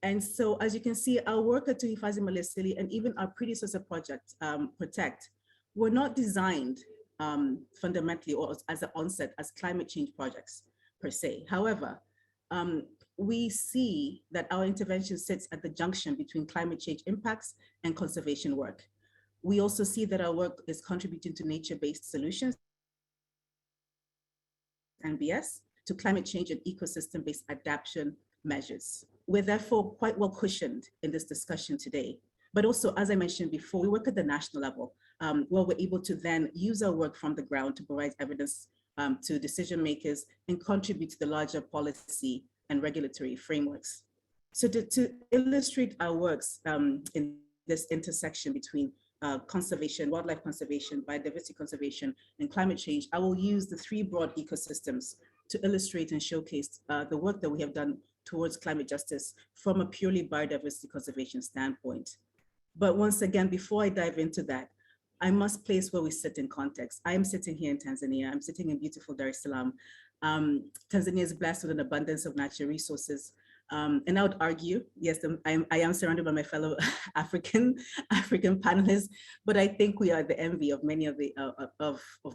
And so, as you can see, our work at Tuhifadhi Maliasili and even our predecessor project, Protect, were not designed fundamentally or as an onset as climate change projects per se. However, we see that our intervention sits at the junction between climate change impacts and conservation work. We also see that our work is contributing to nature-based solutions, NBS, to climate change and ecosystem-based adaptation measures. We're therefore quite well cushioned in this discussion today. But also, as I mentioned before, we work at the national level, where we're able to then use our work from the ground to provide evidence to decision makers and contribute to the larger policy and regulatory frameworks. So to illustrate our works in this intersection between conservation, wildlife conservation, biodiversity conservation, and climate change, I will use the three broad ecosystems to illustrate and showcase the work that we have done towards climate justice from a purely biodiversity conservation standpoint. But once again, before I dive into that, I must place where we sit in context. I am sitting here in Tanzania. I'm sitting in beautiful Dar es Salaam. Tanzania is blessed with an abundance of natural resources. And I would argue, yes, I am surrounded by my fellow African panelists, but I think we are the envy of many of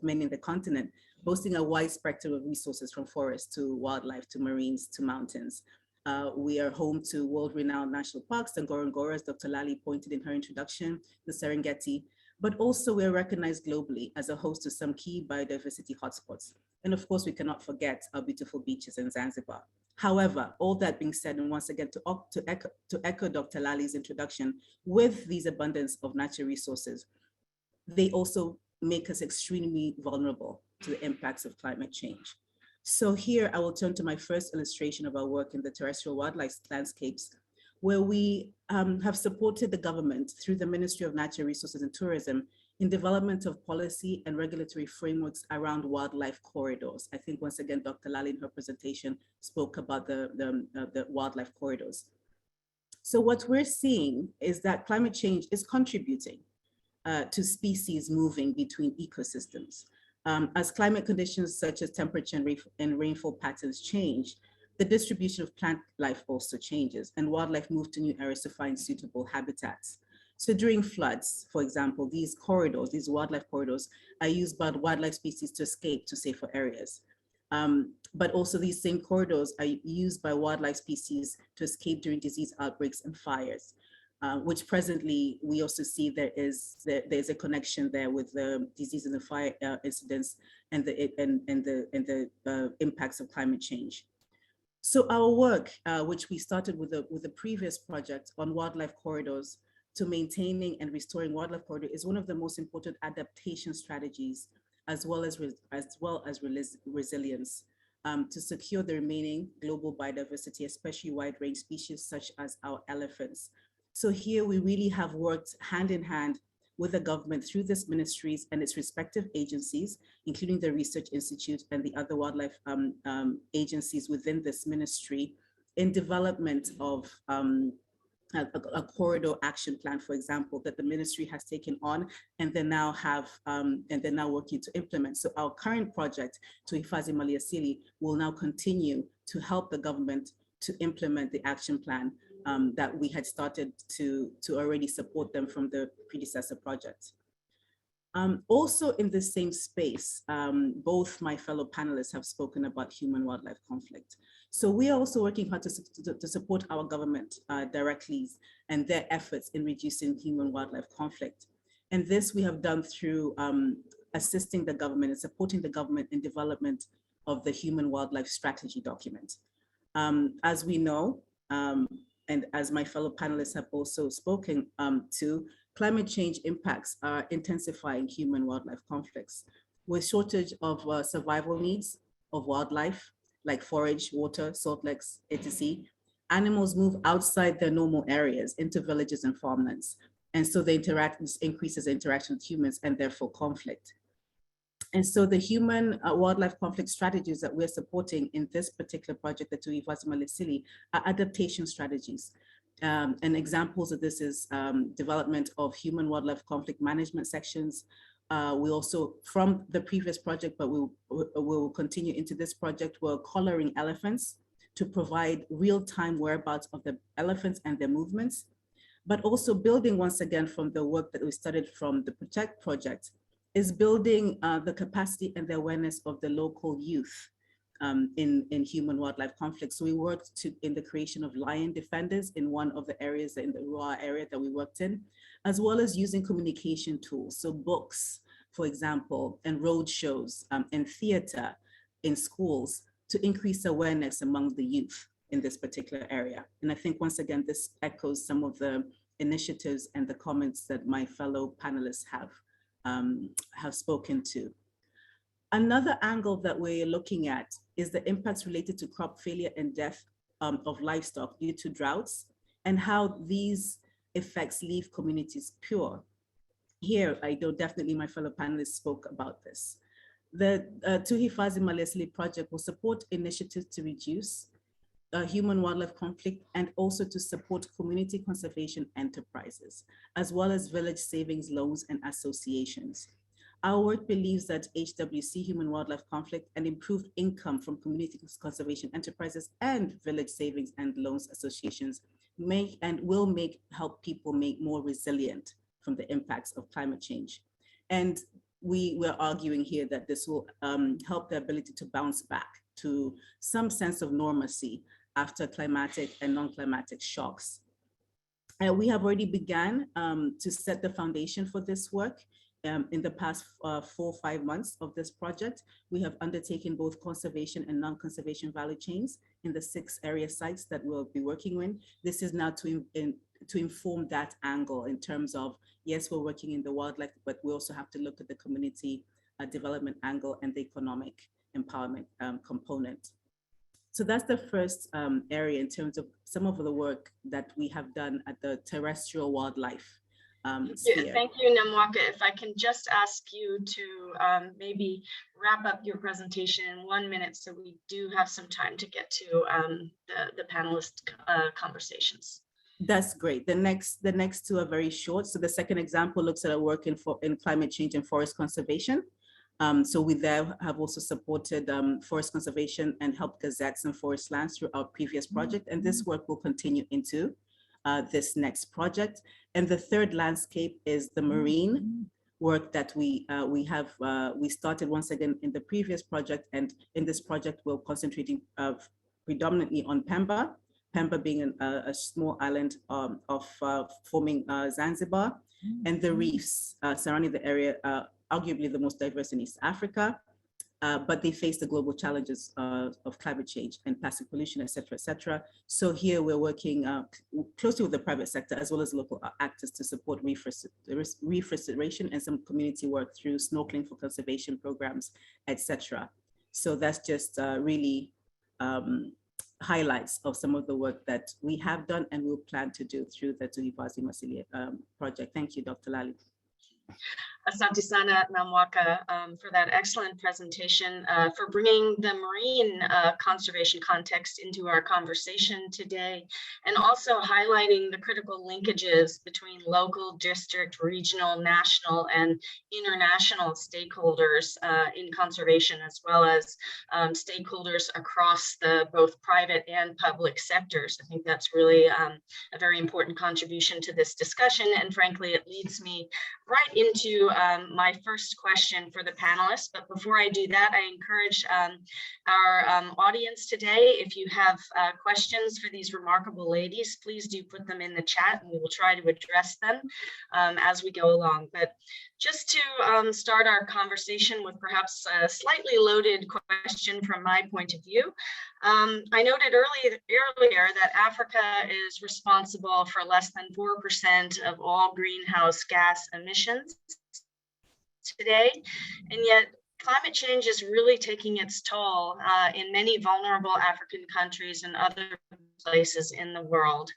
many in the continent, boasting a wide spectrum of resources from forests to wildlife to marines to mountains. We are home to world-renowned national parks, the Ngorongoro, as Dr. Lalee pointed in her introduction, the Serengeti, but also we're recognized globally as a host to some key biodiversity hotspots. And of course, we cannot forget our beautiful beaches in Zanzibar. However, all that being said, and once again, to echo Dr. Lalee's introduction, with these abundance of natural resources, they also make us extremely vulnerable to the impacts of climate change. So here I will turn to my first illustration of our work in the terrestrial wildlife landscapes, where we have supported the government through the Ministry of Natural Resources and Tourism in development of policy and regulatory frameworks around wildlife corridors. I think once again, Dr. Lalee in her presentation spoke about the wildlife corridors. So what we're seeing is that climate change is contributing to species moving between ecosystems. As climate conditions such as temperature and rainfall patterns change, the distribution of plant life also changes and wildlife move to new areas to find suitable habitats. So during floods, for example, these corridors, these wildlife corridors are used by wildlife species to escape to safer areas. But also these same corridors are used by wildlife species to escape during disease outbreaks and fires, which presently we also see there's a connection there with the disease and the fire incidents and the impacts of climate change. So our work, which we started with the previous project on wildlife corridors to maintaining and restoring wildlife corridor, is one of the most important adaptation strategies, as well as resilience, to secure the remaining global biodiversity, especially wide range species such as our elephants. So here we really have worked hand in hand with the government through these ministries and its respective agencies, including the Research Institute and the other wildlife agencies within this ministry, in development of a corridor action plan, for example, that the ministry has taken on and they now working to implement. So our current project, Tuhifadhi Maliasili, will now continue to help the government to implement the action plan that we had started to already support them from the predecessor project. Also in the same space, both my fellow panelists have spoken about human-wildlife conflict. So we are also working hard to support our government directly and their efforts in reducing human-wildlife conflict. And this we have done through assisting the government and supporting the government in development of the human-wildlife strategy document. As we know, and as my fellow panelists have also spoken to, climate change impacts are intensifying human-wildlife conflicts. With shortage of survival needs of wildlife, like forage, water, salt licks, etc., animals move outside their normal areas into villages and farmlands. And so this increases interaction with humans and therefore conflict. And so the human wildlife conflict strategies that we're supporting in this particular project, the Tuhifadhi Maliasili, are adaptation strategies. And examples of this is development of human wildlife conflict management sections, We also, from the previous project, but we will continue into this project, we're collaring elephants to provide real-time whereabouts of the elephants and their movements, but also building once again from the work that we started from the Protect project, is building the capacity and the awareness of the local youth in human-wildlife conflict. So we worked in the creation of lion defenders in one of the areas in the rural area that we worked in, as well as using communication tools. So books, for example, and road shows and theater in schools to increase awareness among the youth in this particular area. And I think once again, this echoes some of the initiatives and the comments that my fellow panelists have spoken to. Another angle that we're looking at is the impacts related to crop failure and death of livestock due to droughts, and how these effects leave communities poor. Here, I know definitely my fellow panelists spoke about this. The Tuhifadhi Maliasili project will support initiatives to reduce human-wildlife conflict and also to support community conservation enterprises, as well as village savings loans and associations. Our work believes that HWC, human-wildlife conflict, and improved income from community conservation enterprises and village savings and loans associations will help people make more resilient from the impacts of climate change. And we're arguing here that this will help the ability to bounce back to some sense of normalcy after climatic and non-climatic shocks. We have already begun to set the foundation for this work. In the past 4 or 5 months of this project, we have undertaken both conservation and non-conservation value chains in the 6 area sites that we'll be working in. This is now to inform that angle in terms of, yes, we're working in the wildlife, but we also have to look at the community development angle and the economic empowerment component. So that's the first area in terms of some of the work that we have done at the terrestrial wildlife sphere. Thank you, Namwaka. If I can just ask you to maybe wrap up your presentation in 1 minute, so we do have some time to get to the panelist conversations. That's great. The next 2 are very short. So the second example looks at our work in climate change and forest conservation. So we there have also supported forest conservation and helped gazette some forest lands through our previous project. And this work will continue into this next project. And the third landscape is the marine work that we started once again in the previous project. And in this project, we're concentrating predominantly on Pember, Pember being a small island of forming Zanzibar, and the reefs surrounding the area, arguably the most diverse in East Africa, but they face the global challenges of climate change and plastic pollution, et cetera, et cetera. So here we're working closely with the private sector as well as local actors to support reef restoration and some community work through snorkeling for conservation programs, et cetera. So that's just really highlights of some of the work that we have done and will plan to do through the Tuhifadhi Maliasili project. Thank you, Dr. Lalee. Asante sana Namwaka for that excellent presentation, for bringing the marine conservation context into our conversation today, and also highlighting the critical linkages between local, district, regional, national, and international stakeholders in conservation, as well as stakeholders across the both private and public sectors. I think that's really a very important contribution to this discussion, and frankly, it leads me right into my first question for the panelists. But before I do that, I encourage our audience today, if you have questions for these remarkable ladies, please do put them in the chat and we will try to address them as we go along. But just to start our conversation with perhaps a slightly loaded question from my point of view, I noted earlier that Africa is responsible for less than 4% of all greenhouse gas emissions today, and yet climate change is really taking its toll in many vulnerable African countries and other places in the world.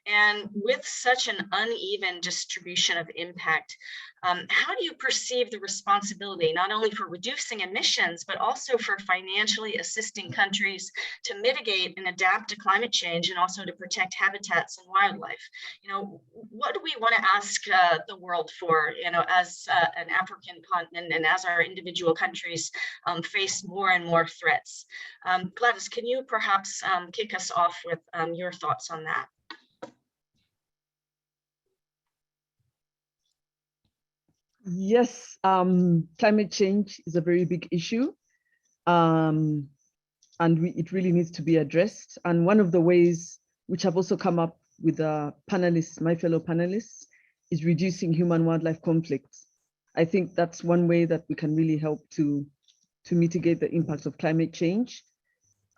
And with such an uneven distribution of impact, how do you perceive the responsibility, not only for reducing emissions, but also for financially assisting countries to mitigate and adapt to climate change and also to protect habitats and wildlife? You know, what do we want to ask the world for, you know, as an African continent and as our individual countries face more and more threats? Gladys, can you perhaps kick us off with your thoughts on that? Yes, climate change is a very big issue, and it really needs to be addressed. And one of the ways which have also come up with the panelists, my fellow panelists, is reducing human-wildlife conflicts. I think that's one way that we can really help to mitigate the impact of climate change.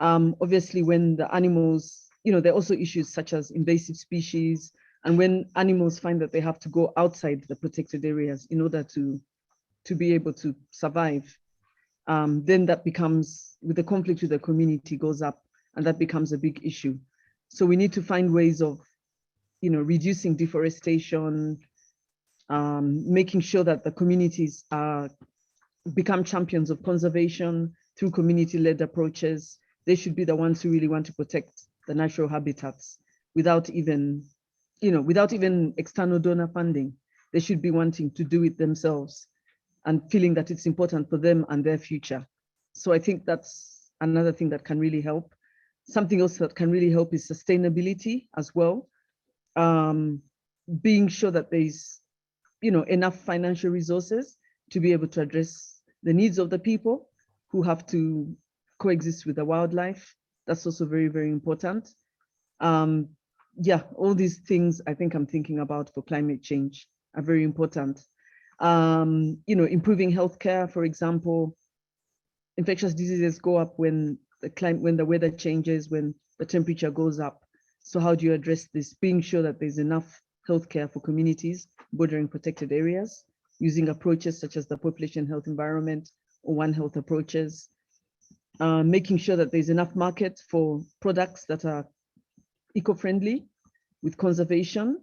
Obviously, when the animals, you know, there are also issues such as invasive species, and when animals find that they have to go outside the protected areas in order to be able to survive, then that becomes, with the conflict with the community goes up, and that becomes a big issue. So we need to find ways of, you know, reducing deforestation, making sure that the communities become champions of conservation through community-led approaches. They should be the ones who really want to protect the natural habitats without even, you know, without even external donor funding. They should be wanting to do it themselves and feeling that it's important for them and their future. So I think that's another thing that can really help. Something else that can really help is sustainability as well. Being sure that there's, you know, enough financial resources to be able to address the needs of the people who have to coexist with the wildlife. That's also very, very important. Yeah, all these things I think I'm thinking about for climate change are very important. You know, improving healthcare, for example. Infectious diseases go up when the weather changes, when the temperature goes up. So how do you address this? Being sure that there's enough healthcare for communities bordering protected areas, using approaches such as the population health environment or One Health approaches, making sure that there's enough market for products that are eco-friendly with conservation,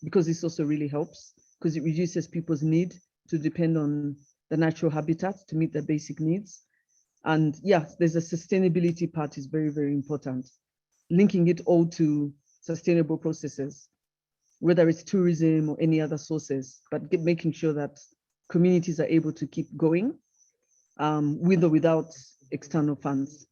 because this also really helps, because it reduces people's need to depend on the natural habitats to meet their basic needs. And yeah, there's a sustainability part is very, very important. Linking it all to sustainable processes, whether it's tourism or any other sources, but making sure that communities are able to keep going with or without external funds.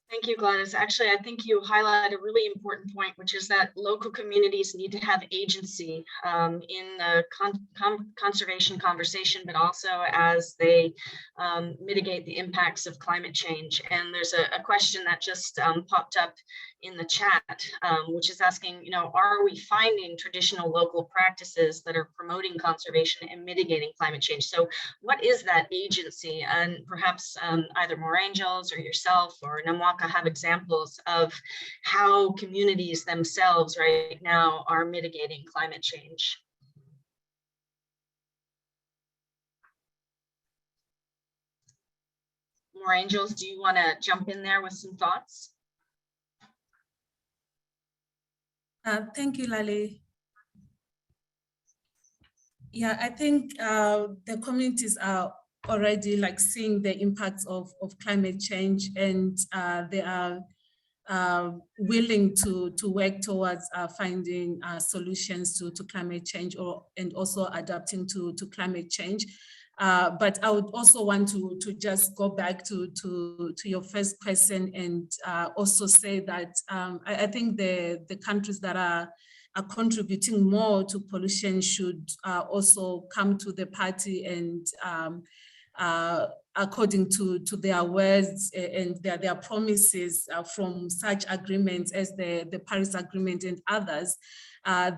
Thank you, Gladys. Actually, I think you highlight a really important point, which is that local communities need to have agency in the conservation conversation, but also as they mitigate the impacts of climate change. And there's a question that just popped up in the chat, which is asking, you know, are we finding traditional local practices that are promoting conservation and mitigating climate change? So what is that agency? And perhaps either More Angels or yourself or Namwaka have examples of how communities themselves right now are mitigating climate change. More Angels, do you want to jump in there with some thoughts? Thank you, Lalee. Yeah, I think the communities are already like seeing the impacts of climate change, and they are willing to work towards finding solutions to climate change and also adapting to climate change. But I would also want to just go back to your first question and also say that I think the countries that are contributing more to pollution should also come to the party and according to their words and their promises from such agreements as the Paris Agreement and others,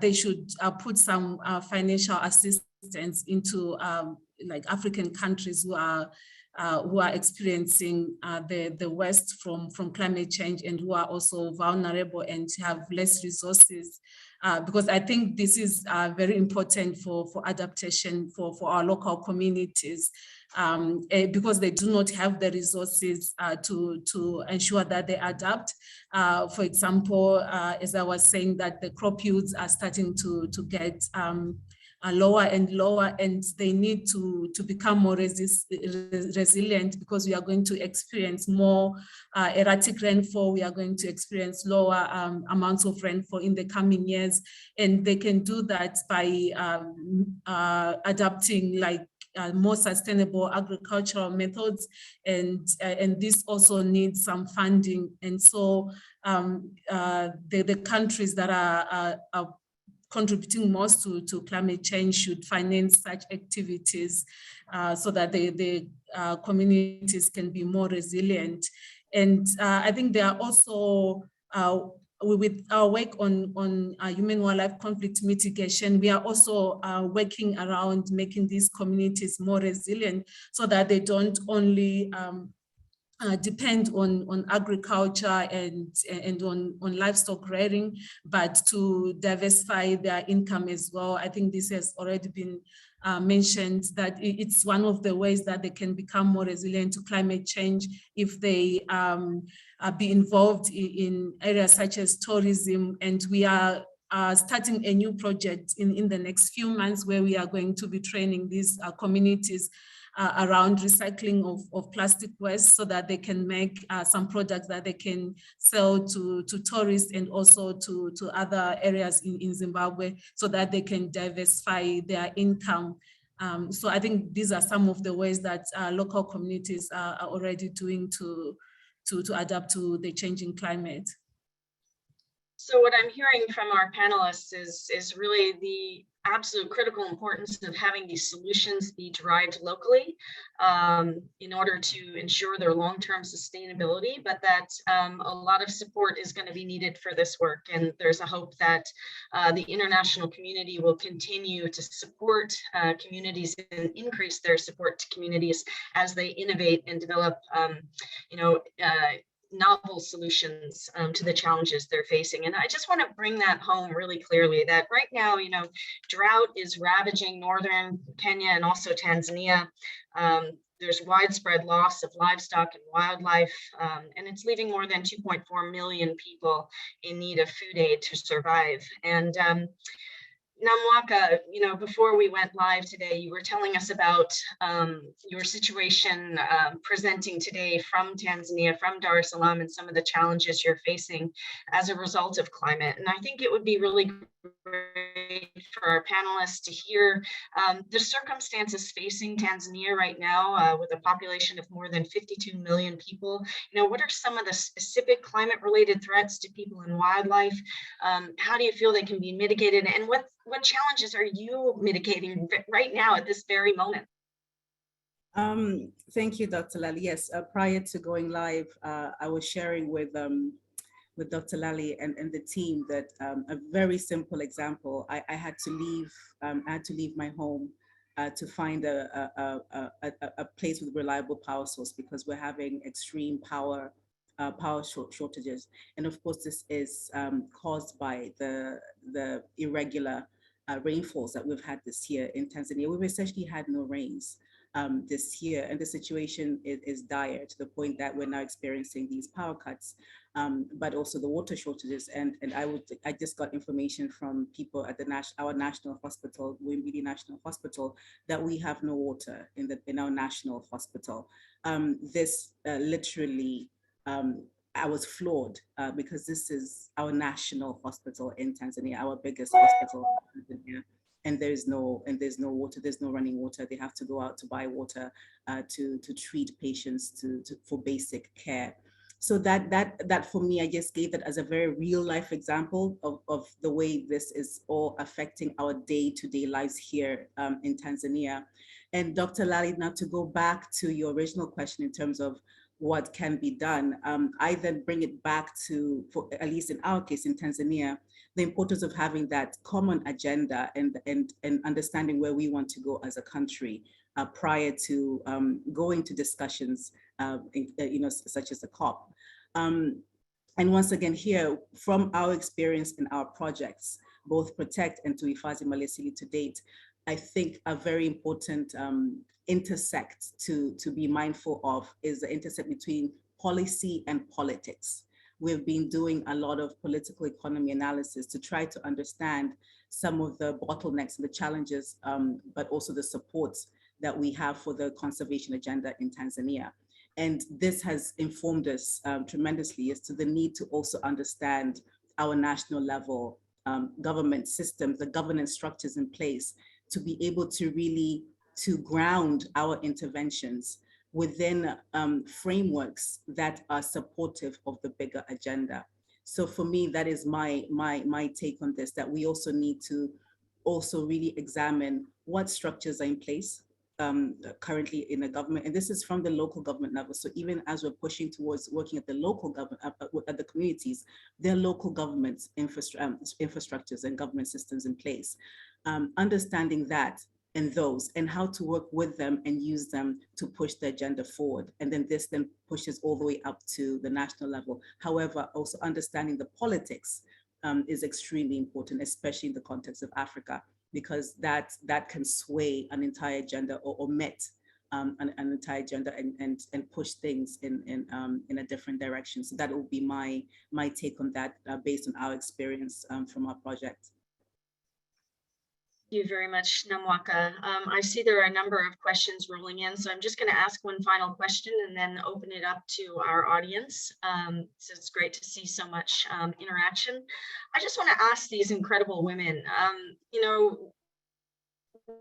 they should put some financial assistance into like African countries who are experiencing the worst from climate change and who are also vulnerable and have less resources because I think this is very important for adaptation for our local communities, because they do not have the resources to ensure that they adapt. For example, as I was saying, that the crop yields are starting to get lower and lower, and they need to become more resilient, because we are going to experience more erratic rainfall. We are going to experience lower amounts of rainfall in the coming years, and they can do that by adapting more sustainable agricultural methods, and this also needs some funding. And so the countries that are contributing most to climate change should finance such activities, so that the communities can be more resilient. And I think there are also, with our work on human wildlife conflict mitigation, we are also working around making these communities more resilient, so that they don't only depend on agriculture and on livestock rearing, but to diversify their income as well. I think this has already been mentioned, that it's one of the ways that they can become more resilient to climate change if they be involved in areas such as tourism. And we are starting a new project in the next few months, where we are going to be training these communities around recycling of plastic waste, so that they can make some products that they can sell to tourists and also to other areas in Zimbabwe, so that they can diversify their income. So I think these are some of the ways that local communities are already doing to adapt to the changing climate. So what I'm hearing from our panelists is really the absolute critical importance of having these solutions be derived locally in order to ensure their long-term sustainability, but that a lot of support is going to be needed for this work. And there's a hope that the international community will continue to support communities and increase their support to communities as they innovate and develop, novel solutions to the challenges they're facing. And I just want to bring that home really clearly, that right now, drought is ravaging northern Kenya and also Tanzania. There's widespread loss of livestock and wildlife, and it's leaving more than 2.4 million people in need of food aid to survive. And Namwaka, before we went live today, you were telling us about your situation presenting today from Tanzania, from Dar es Salaam, and some of the challenges you're facing as a result of climate. And I think it would be really great for our panelists to hear the circumstances facing Tanzania right now with a population of more than 52 million people. What are some of the specific climate-related threats to people and wildlife? How do you feel they can be mitigated? And what challenges are you mitigating right now at this very moment? Thank you, Dr. Lalee. Yes, prior to going live, I was sharing with Dr. Lalee and the team that a very simple example. I had to leave my home to find a place with reliable power source, because we're having extreme power shortages, and of course this is caused by the irregular rainfalls that we've had this year in Tanzania. We've essentially had no rains this year, and the situation is dire, to the point that we're now experiencing these power cuts, but also the water shortages. And I just got information from people at our national hospital, Wimbidi National Hospital, that we have no water in our national hospital. This literally, I was floored because this is our national hospital in Tanzania, our biggest hospital in Tanzania. And there's no water, there's no running water. They have to go out to buy water to treat patients for basic care. So that for me, I just gave that as a very real life example of the way this is all affecting our day-to-day lives here in Tanzania. And Dr. Lalee, now to go back to your original question in terms of what can be done, I then bring it back to, for at least in our case in Tanzania, the importance of having that common agenda and understanding where we want to go as a country prior to going to discussions, such as the COP. And once again here, from our experience in our projects, both protect and to hifadhi maliasili to date, I think a very important intersect to be mindful of is the intersect between policy and politics. We've been doing a lot of political economy analysis to try to understand some of the bottlenecks and the challenges, but also the supports that we have for the conservation agenda in Tanzania. And this has informed us tremendously as to the need to also understand our national level government systems, the governance structures in place to be able to really ground our interventions within frameworks that are supportive of the bigger agenda. So for me, that is my take on this, that we also need to also really examine what structures are in place currently in the government. And this is from the local government level. So even as we're pushing towards working at the local government, at the communities, there are local governments, infrastructures and government systems in place. Understanding that and those, and how to work with them and use them to push the agenda forward. And then this then pushes all the way up to the national level. However, also understanding the politics is extremely important, especially in the context of Africa, because that can sway an entire agenda or met an entire agenda and push things in a different direction. So that will be my take on that based on our experience from our project. Thank you very much, Namwaka. I see there are a number of questions rolling in, so I'm just going to ask one final question and then open it up to our audience. So it's great to see so much interaction. I just want to ask these incredible women, you know,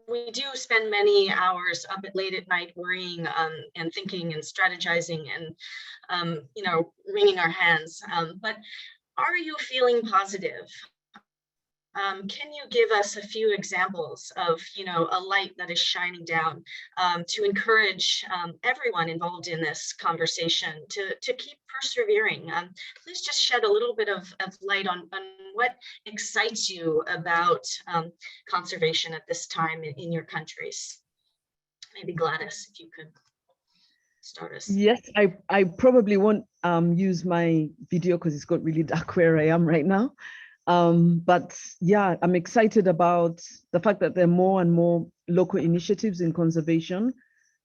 we do spend many hours up late at night worrying and thinking and strategizing and, you know, wringing our hands. But are you feeling positive? Can you give us a few examples of, you know, a light that is shining down to encourage everyone involved in this conversation to keep persevering? Please just shed a little bit of light on what excites you about conservation at this time in your countries. Maybe Gladys, if you could start us. Yes, I probably won't use my video because it's got really dark where I am right now. But yeah, I'm excited about the fact that there are more and more local initiatives in conservation.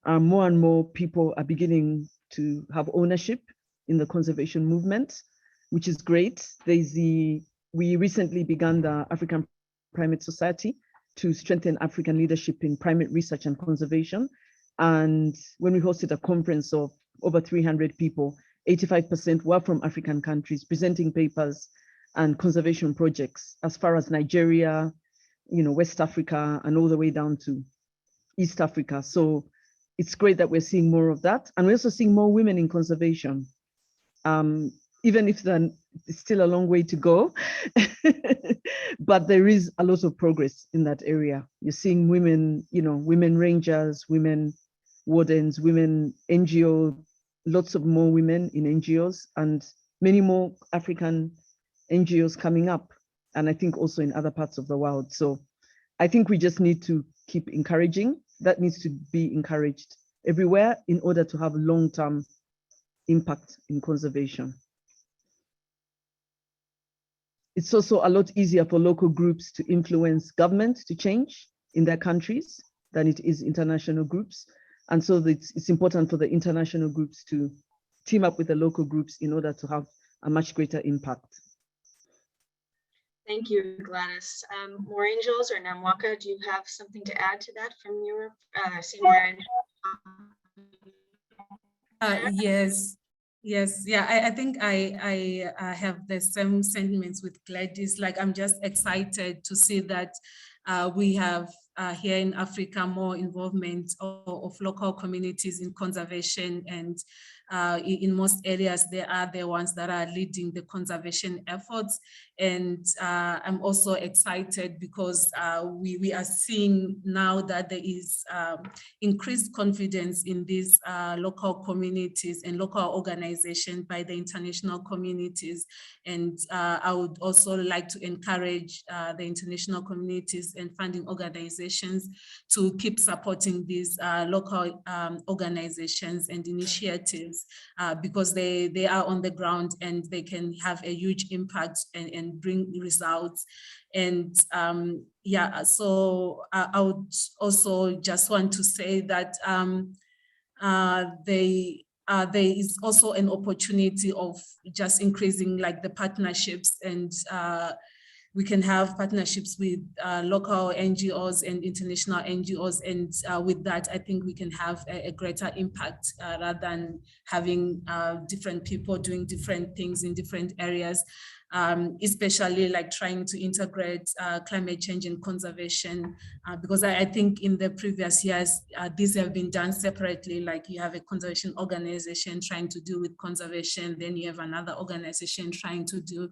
More and more people are beginning to have ownership in the conservation movement, which is great. We recently began the African Primate Society to strengthen African leadership in primate research and conservation. And when we hosted a conference of over 300 people, 85% were from African countries presenting papers and conservation projects as far as Nigeria, you know, West Africa, and all the way down to East Africa. So it's great that we're seeing more of that. And we're also seeing more women in conservation, even if it's still a long way to go, but there is a lot of progress in that area. You're seeing women, you know, women rangers, women wardens, women NGO, lots of more women in NGOs, and many more African NGOs coming up, and I think also in other parts of the world. So I think we just need to keep encouraging. That needs to be encouraged everywhere in order to have long-term impact in conservation. It's also a lot easier for local groups to influence government to change in their countries than it is international groups. And so it's important for the international groups to team up with the local groups in order to have a much greater impact. Thank you, Gladys. More Angels or Namwaka, do you have something to add to that from your senior? Yes, yeah. I think I have the same sentiments with Gladys. Like, I'm just excited to see that we have here in Africa more involvement of local communities in conservation, and in most areas they are the ones that are leading the conservation efforts. And I'm also excited because we are seeing now that there is increased confidence in these local communities and local organizations by the international communities. And I would also like to encourage the international communities and funding organizations to keep supporting these local organizations and initiatives because they are on the ground and they can have a huge impact and and bring results. And yeah, so I would also just want to say that there is also an opportunity of just increasing like the partnerships, and we can have partnerships with local NGOs and international NGOs. And with that, I think we can have a greater impact rather than having different people doing different things in different areas, especially like trying to integrate climate change and conservation, because I think in the previous years, these have been done separately. Like you have a conservation organization trying to do with conservation, then you have another organization trying to do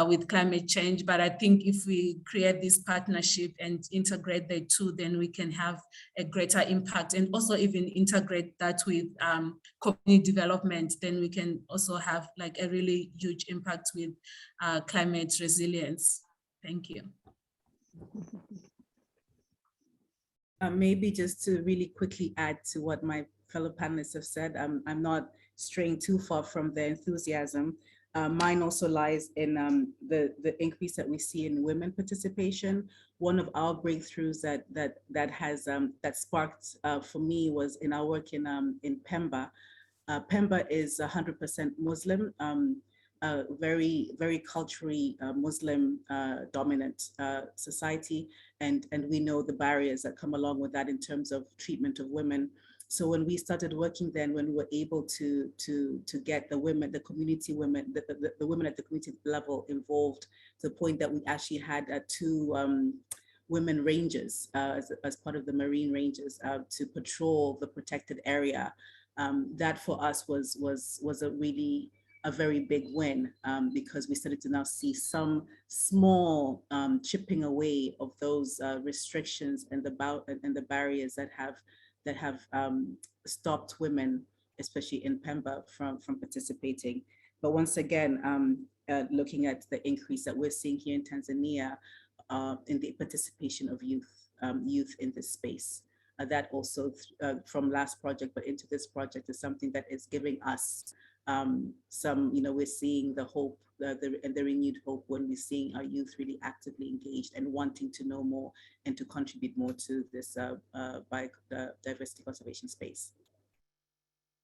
with climate change. But I think if we create this partnership and integrate the two, then we can have a greater impact, and also even integrate that with community development, then we can also have like a really huge impact with climate resilience. Thank you. Maybe just to really quickly add to what my fellow panelists have said, I'm not straying too far from their enthusiasm. Mine also lies in the increase that we see in women participation. One of our breakthroughs that sparked for me was in our work in Pember. Pember is 100% Muslim, very, very culturally Muslim dominant society, and we know the barriers that come along with that in terms of treatment of women. So when we started working then, when we were able to get the women, the community women, the women at the community level involved, to the point that we actually had 2 women rangers as part of the Marine Rangers to patrol the protected area. That for us was a very big win, because we started to now see some small chipping away of those restrictions and the barriers that have stopped women, especially in Pember, from participating. But once again, looking at the increase that we're seeing here in Tanzania in the participation of youth in this space. That also from last project, but into this project, is something that is giving us some, we're seeing the hope, the renewed hope when we're seeing our youth really actively engaged and wanting to know more and to contribute more to this biodiversity conservation space.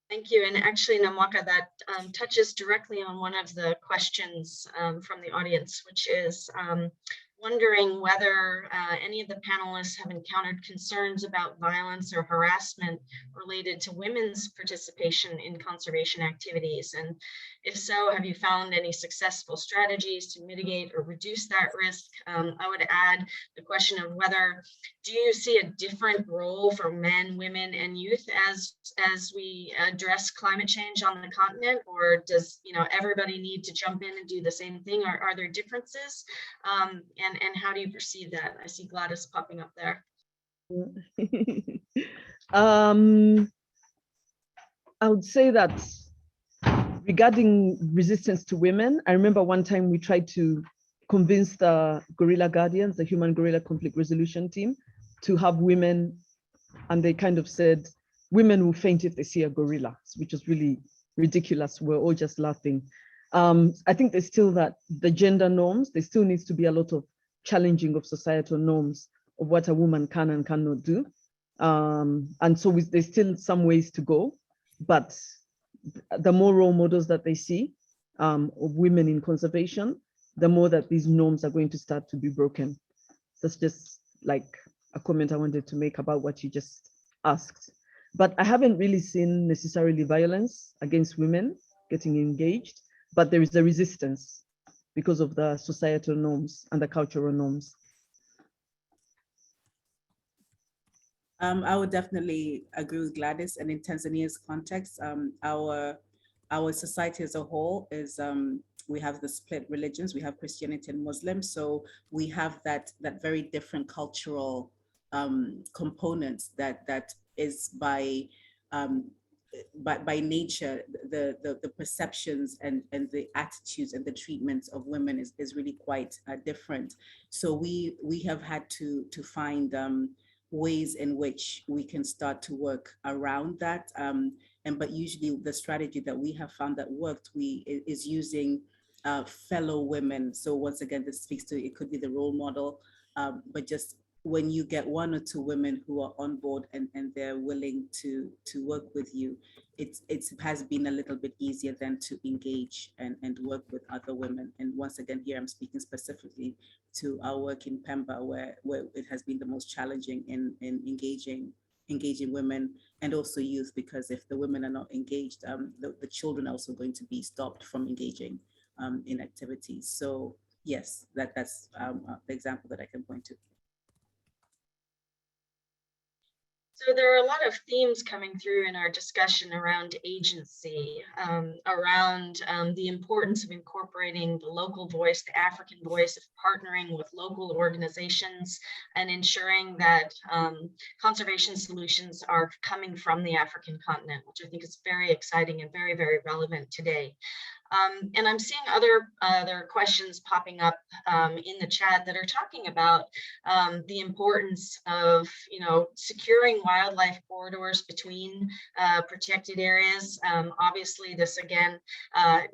Thank you. And actually, Namwaka, that touches directly on one of the questions from the audience, which is wondering whether any of the panelists have encountered concerns about violence or harassment related to women's participation in conservation activities. And if so, have you found any successful strategies to mitigate or reduce that risk? I would add the question of whether, do you see a different role for men, women, and youth as we address climate change on the continent, or does everybody need to jump in and do the same thing? Or are there differences? And how do you perceive that? I see Gladys popping up there. I would say that regarding resistance to women, I remember one time we tried to convince the Gorilla Guardians, the Human Gorilla Conflict Resolution Team, to have women, and they kind of said, women will faint if they see a gorilla, which was really ridiculous. We're all just laughing. I think there's still that the gender norms, there still needs to be a lot of challenging of societal norms of what a woman can and cannot do. And so there's still some ways to go, but the more role models that they see of women in conservation, the more that these norms are going to start to be broken. That's just like a comment I wanted to make about what you just asked. But I haven't really seen necessarily violence against women getting engaged, but there is a resistance because of the societal norms and the cultural norms. I would definitely agree with Gladys. And in Tanzania's context, our society as a whole is, we have the split religions. We have Christianity and Muslim. So we have that very different cultural components that is by nature, the perceptions and the attitudes and the treatments of women is really quite different. So we have had to find ways in which we can start to work around that. But usually the strategy that we have found that worked is using fellow women. So once again, this speaks to, it could be the role model, but just when you get one or two women who are on board and they're willing to work with you, it has been a little bit easier than to engage and work with other women. And once again, here I'm speaking specifically to our work in Pember, where it has been the most challenging in engaging women and also youth, because if the women are not engaged, the children are also going to be stopped from engaging in activities. So yes, that's the example that I can point to. So there are a lot of themes coming through in our discussion around agency, around the importance of incorporating the local voice, the African voice, of partnering with local organizations and ensuring that conservation solutions are coming from the African continent, which I think is very exciting and very, very relevant today. And I'm seeing other questions popping up in the chat that are talking about the importance of, securing wildlife corridors between protected areas. Obviously, this again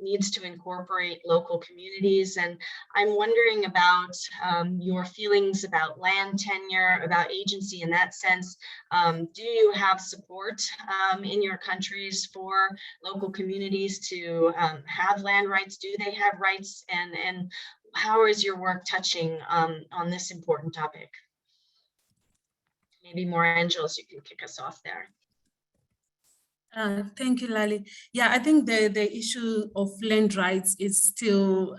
needs to incorporate local communities. And I'm wondering about your feelings about land tenure, about agency in that sense. Do you have support in your countries for local communities to have land rights? Do they have rights? And how is your work touching on this important topic? Maybe more Angels, you can kick us off there. Thank you, Lalee. Yeah, I think the issue of land rights is still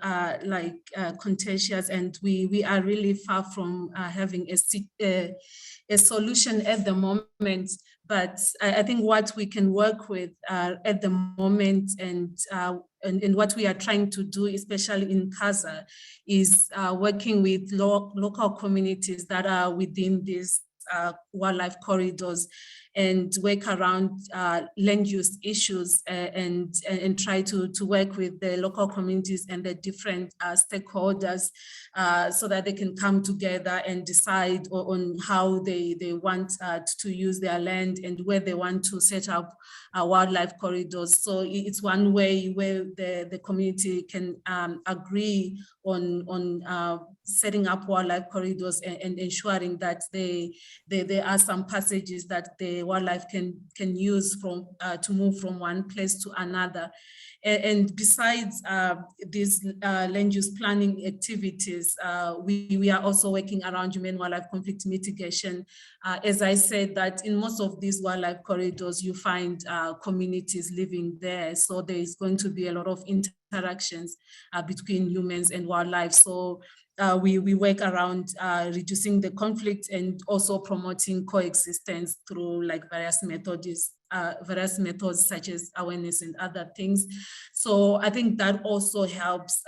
contentious, and we are really far from having a solution at the moment. But I think what we can work with at the moment and what we are trying to do, especially in CASA, is working with local communities that are within these wildlife corridors and work around land use issues and try to work with the local communities and the different stakeholders so that they can come together and decide on how they want to use their land and where they want to set up wildlife corridors. So it's one way where the community can agree on setting up wildlife corridors and ensuring that there are some passages that the wildlife can use to move from one place to another. And besides these land use planning activities, we are also working around human wildlife conflict mitigation. As I said, that in most of these wildlife corridors, you find communities living there. So there is going to be a lot of interactions between humans and wildlife. So we work around reducing the conflict and also promoting coexistence through various methods such as awareness and other things. So I think that also helps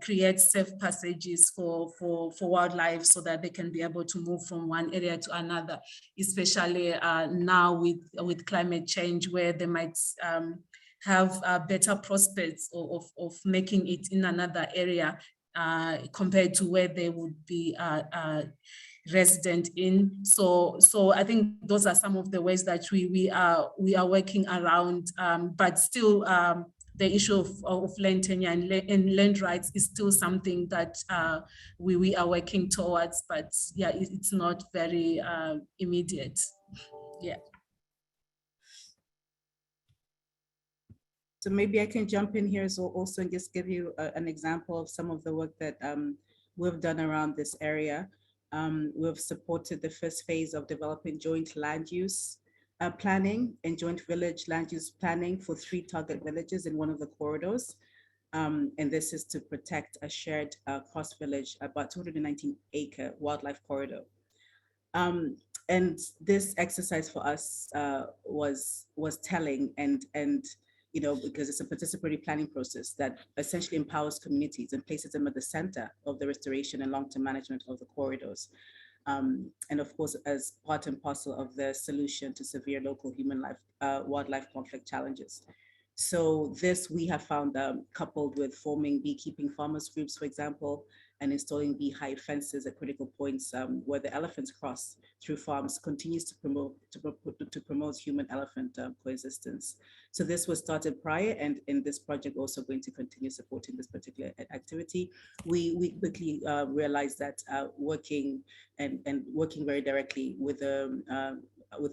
create safe passages for wildlife so that they can be able to move from one area to another, especially now with climate change, where they might have better prospects of making it in another area compared to where they would be resident in. So I think those are some of the ways that we are working around, but still the issue of land tenure and land rights is still something that we are working towards, but yeah, it's not very immediate. Yeah. So maybe I can jump in here also and just give you an example of some of the work that we've done around this area. We've supported the first phase of developing joint land use planning and joint village land use planning for 3 target villages in one of the corridors. And this is to protect a shared cross village, about 219-acre wildlife corridor. And this exercise for us was telling and because it's a participatory planning process that essentially empowers communities and places them at the center of the restoration and long-term management of the corridors. And of course, as part and parcel of the solution to severe local wildlife conflict challenges. So this we have found coupled with forming beekeeping farmers groups, for example, and installing beehive fences at critical points where the elephants cross through farms continues to promote human-elephant coexistence. So this was started prior, and in this project also going to continue supporting this particular activity. We quickly realized that working very directly with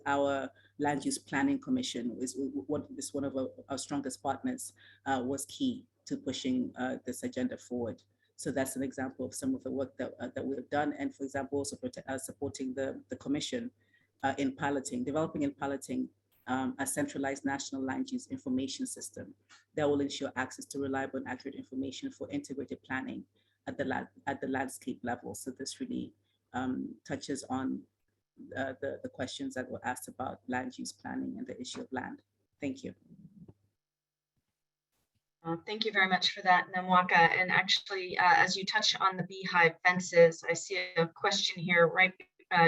our Land Use Planning Commission is one of our strongest partners, was key to pushing this agenda forward. So that's an example of some of the work that we have done. And for example, also supporting the commission in developing and piloting a centralized national land use information system that will ensure access to reliable and accurate information for integrated planning at the landscape level. So this really touches on the questions that were asked about land use planning and the issue of land. Thank you. Thank you very much for that, Namwaka. And actually, as you touch on the beehive fences, I see a question here right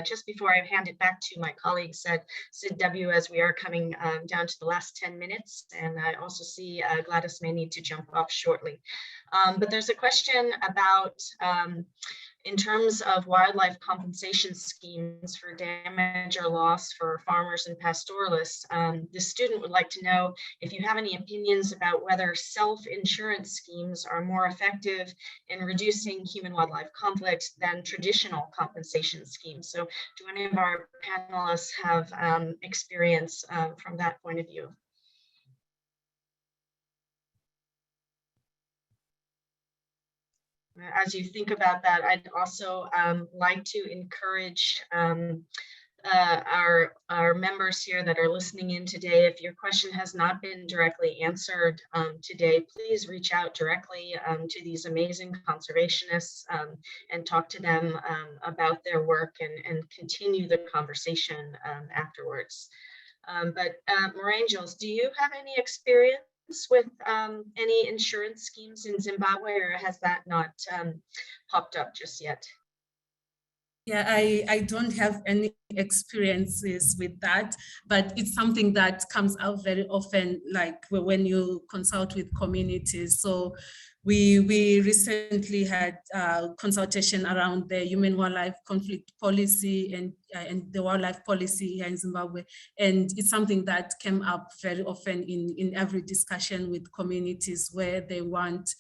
just before I hand it back to my colleagues at SID-W, as we are coming down to the last 10 minutes. And I also see Gladys may need to jump off shortly. But there's a question about in terms of wildlife compensation schemes for damage or loss for farmers and pastoralists. The student would like to know if you have any opinions about whether self-insurance schemes are more effective in reducing human-wildlife conflict than traditional compensation schemes. So do any of our panelists have experience from that point of view? As you think about that, I'd also like to encourage our members here that are listening in today. If your question has not been directly answered today, please reach out directly to these amazing conservationists and talk to them about their work and continue the conversation afterwards. But Morangels, do you have any experience with any insurance schemes in Zimbabwe, or has that not popped up just yet? Yeah, I don't have any experiences with that, but it's something that comes out very often, like when you consult with communities. So we recently had consultation around the human wildlife conflict policy and the wildlife policy here in Zimbabwe. And it's something that came up very often in every discussion with communities where they want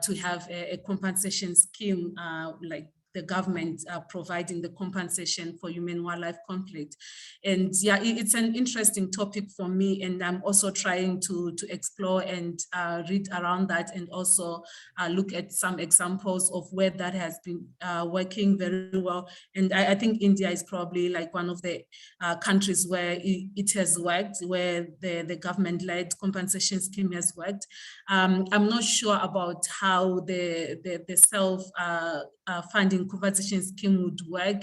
to have a compensation scheme, like the government providing the compensation for human wildlife conflict. And yeah, it's an interesting topic for me, and I'm also trying to explore and read around that, and also look at some examples of where that has been working very well. And I think India is probably like one of the countries where it has worked, where the government-led compensation scheme has worked. I'm not sure about how the self-funding compensation scheme would work.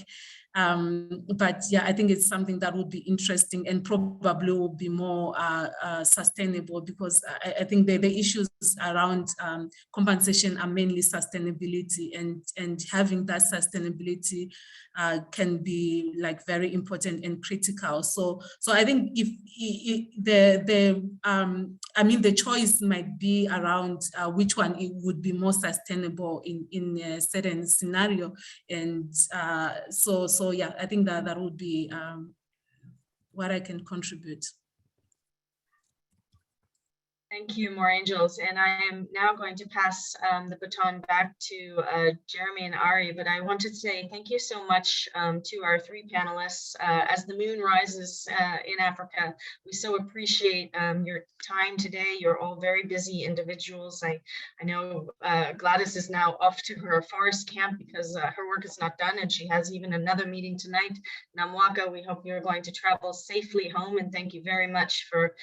But yeah, I think it's something that would be interesting and probably will be more sustainable, because I think the issues around compensation are mainly sustainability, and having that sustainability can be like very important and critical. So I think if the choice might be around which one it would be more sustainable in a certain scenario. And so yeah, I think that would be what I can contribute. Thank you, Morangels. And I am now going to pass the baton back to Jeremy and Ari, but I want to say thank you so much to our three panelists. As the moon rises in Africa, we so appreciate your time today. You're all very busy individuals. I know Gladys is now off to her forest camp because her work is not done, and she has even another meeting tonight. Namwaka, we hope you're going to travel safely home, and thank you very much for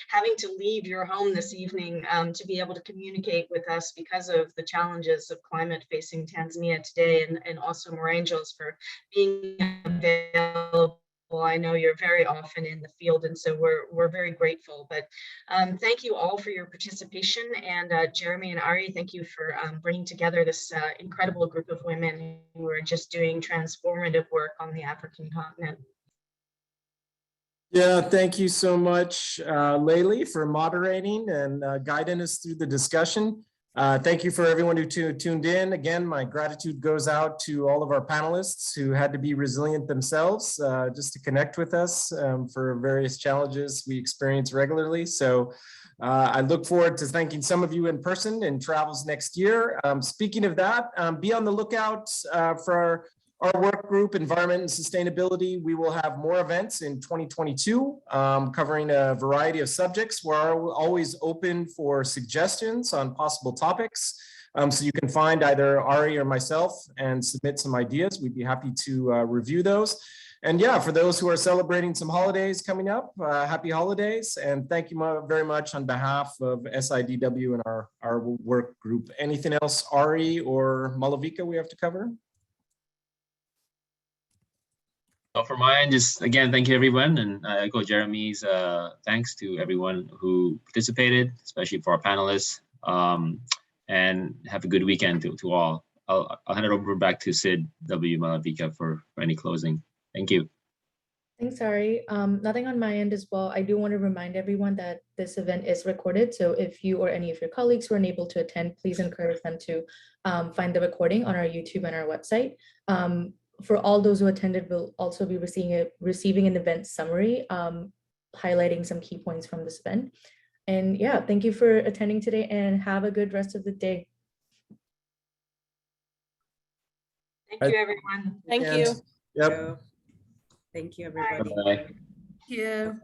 having to leave your home this evening to be able to communicate with us because of the challenges of climate facing Tanzania today, and also Morangels for being available. I know you're very often in the field, and so we're very grateful. But thank you all for your participation, and Jeremy and Ari, thank you for bringing together this incredible group of women who are just doing transformative work on the African continent. Yeah, thank you so much, Lalee, for moderating and guiding us through the discussion. Thank you for everyone who tuned in. Again, my gratitude goes out to all of our panelists who had to be resilient themselves just to connect with us for various challenges we experience regularly. So I look forward to thanking some of you in person in travels next year. Speaking of that, be on the lookout for our work group, Environment and Sustainability. We will have more events in 2022 covering a variety of subjects. We're always open for suggestions on possible topics. So you can find either Ari or myself and submit some ideas. We'd be happy to review those. And yeah, for those who are celebrating some holidays coming up, happy holidays. And thank you very much on behalf of SID-W and our work group. Anything else, Ari or Malavika, we have to cover? So for mine, just again, thank you everyone, and I echo Jeremy's thanks to everyone who participated, especially for our panelists, and have a good weekend to all. I'll hand it over back to SID-W Malavika for any closing. Thank you. Thanks, Ari. Nothing on my end as well. I do want to remind everyone that this event is recorded. So if you or any of your colleagues were unable to attend, please encourage them to find the recording on our YouTube and our website. For all those who attended, we'll also be receiving an event summary highlighting some key points from this event. And yeah, thank you for attending today and have a good rest of the day. Thank you, everyone. Thank you. Yep. Thank you, everybody. Bye-bye. Thank you.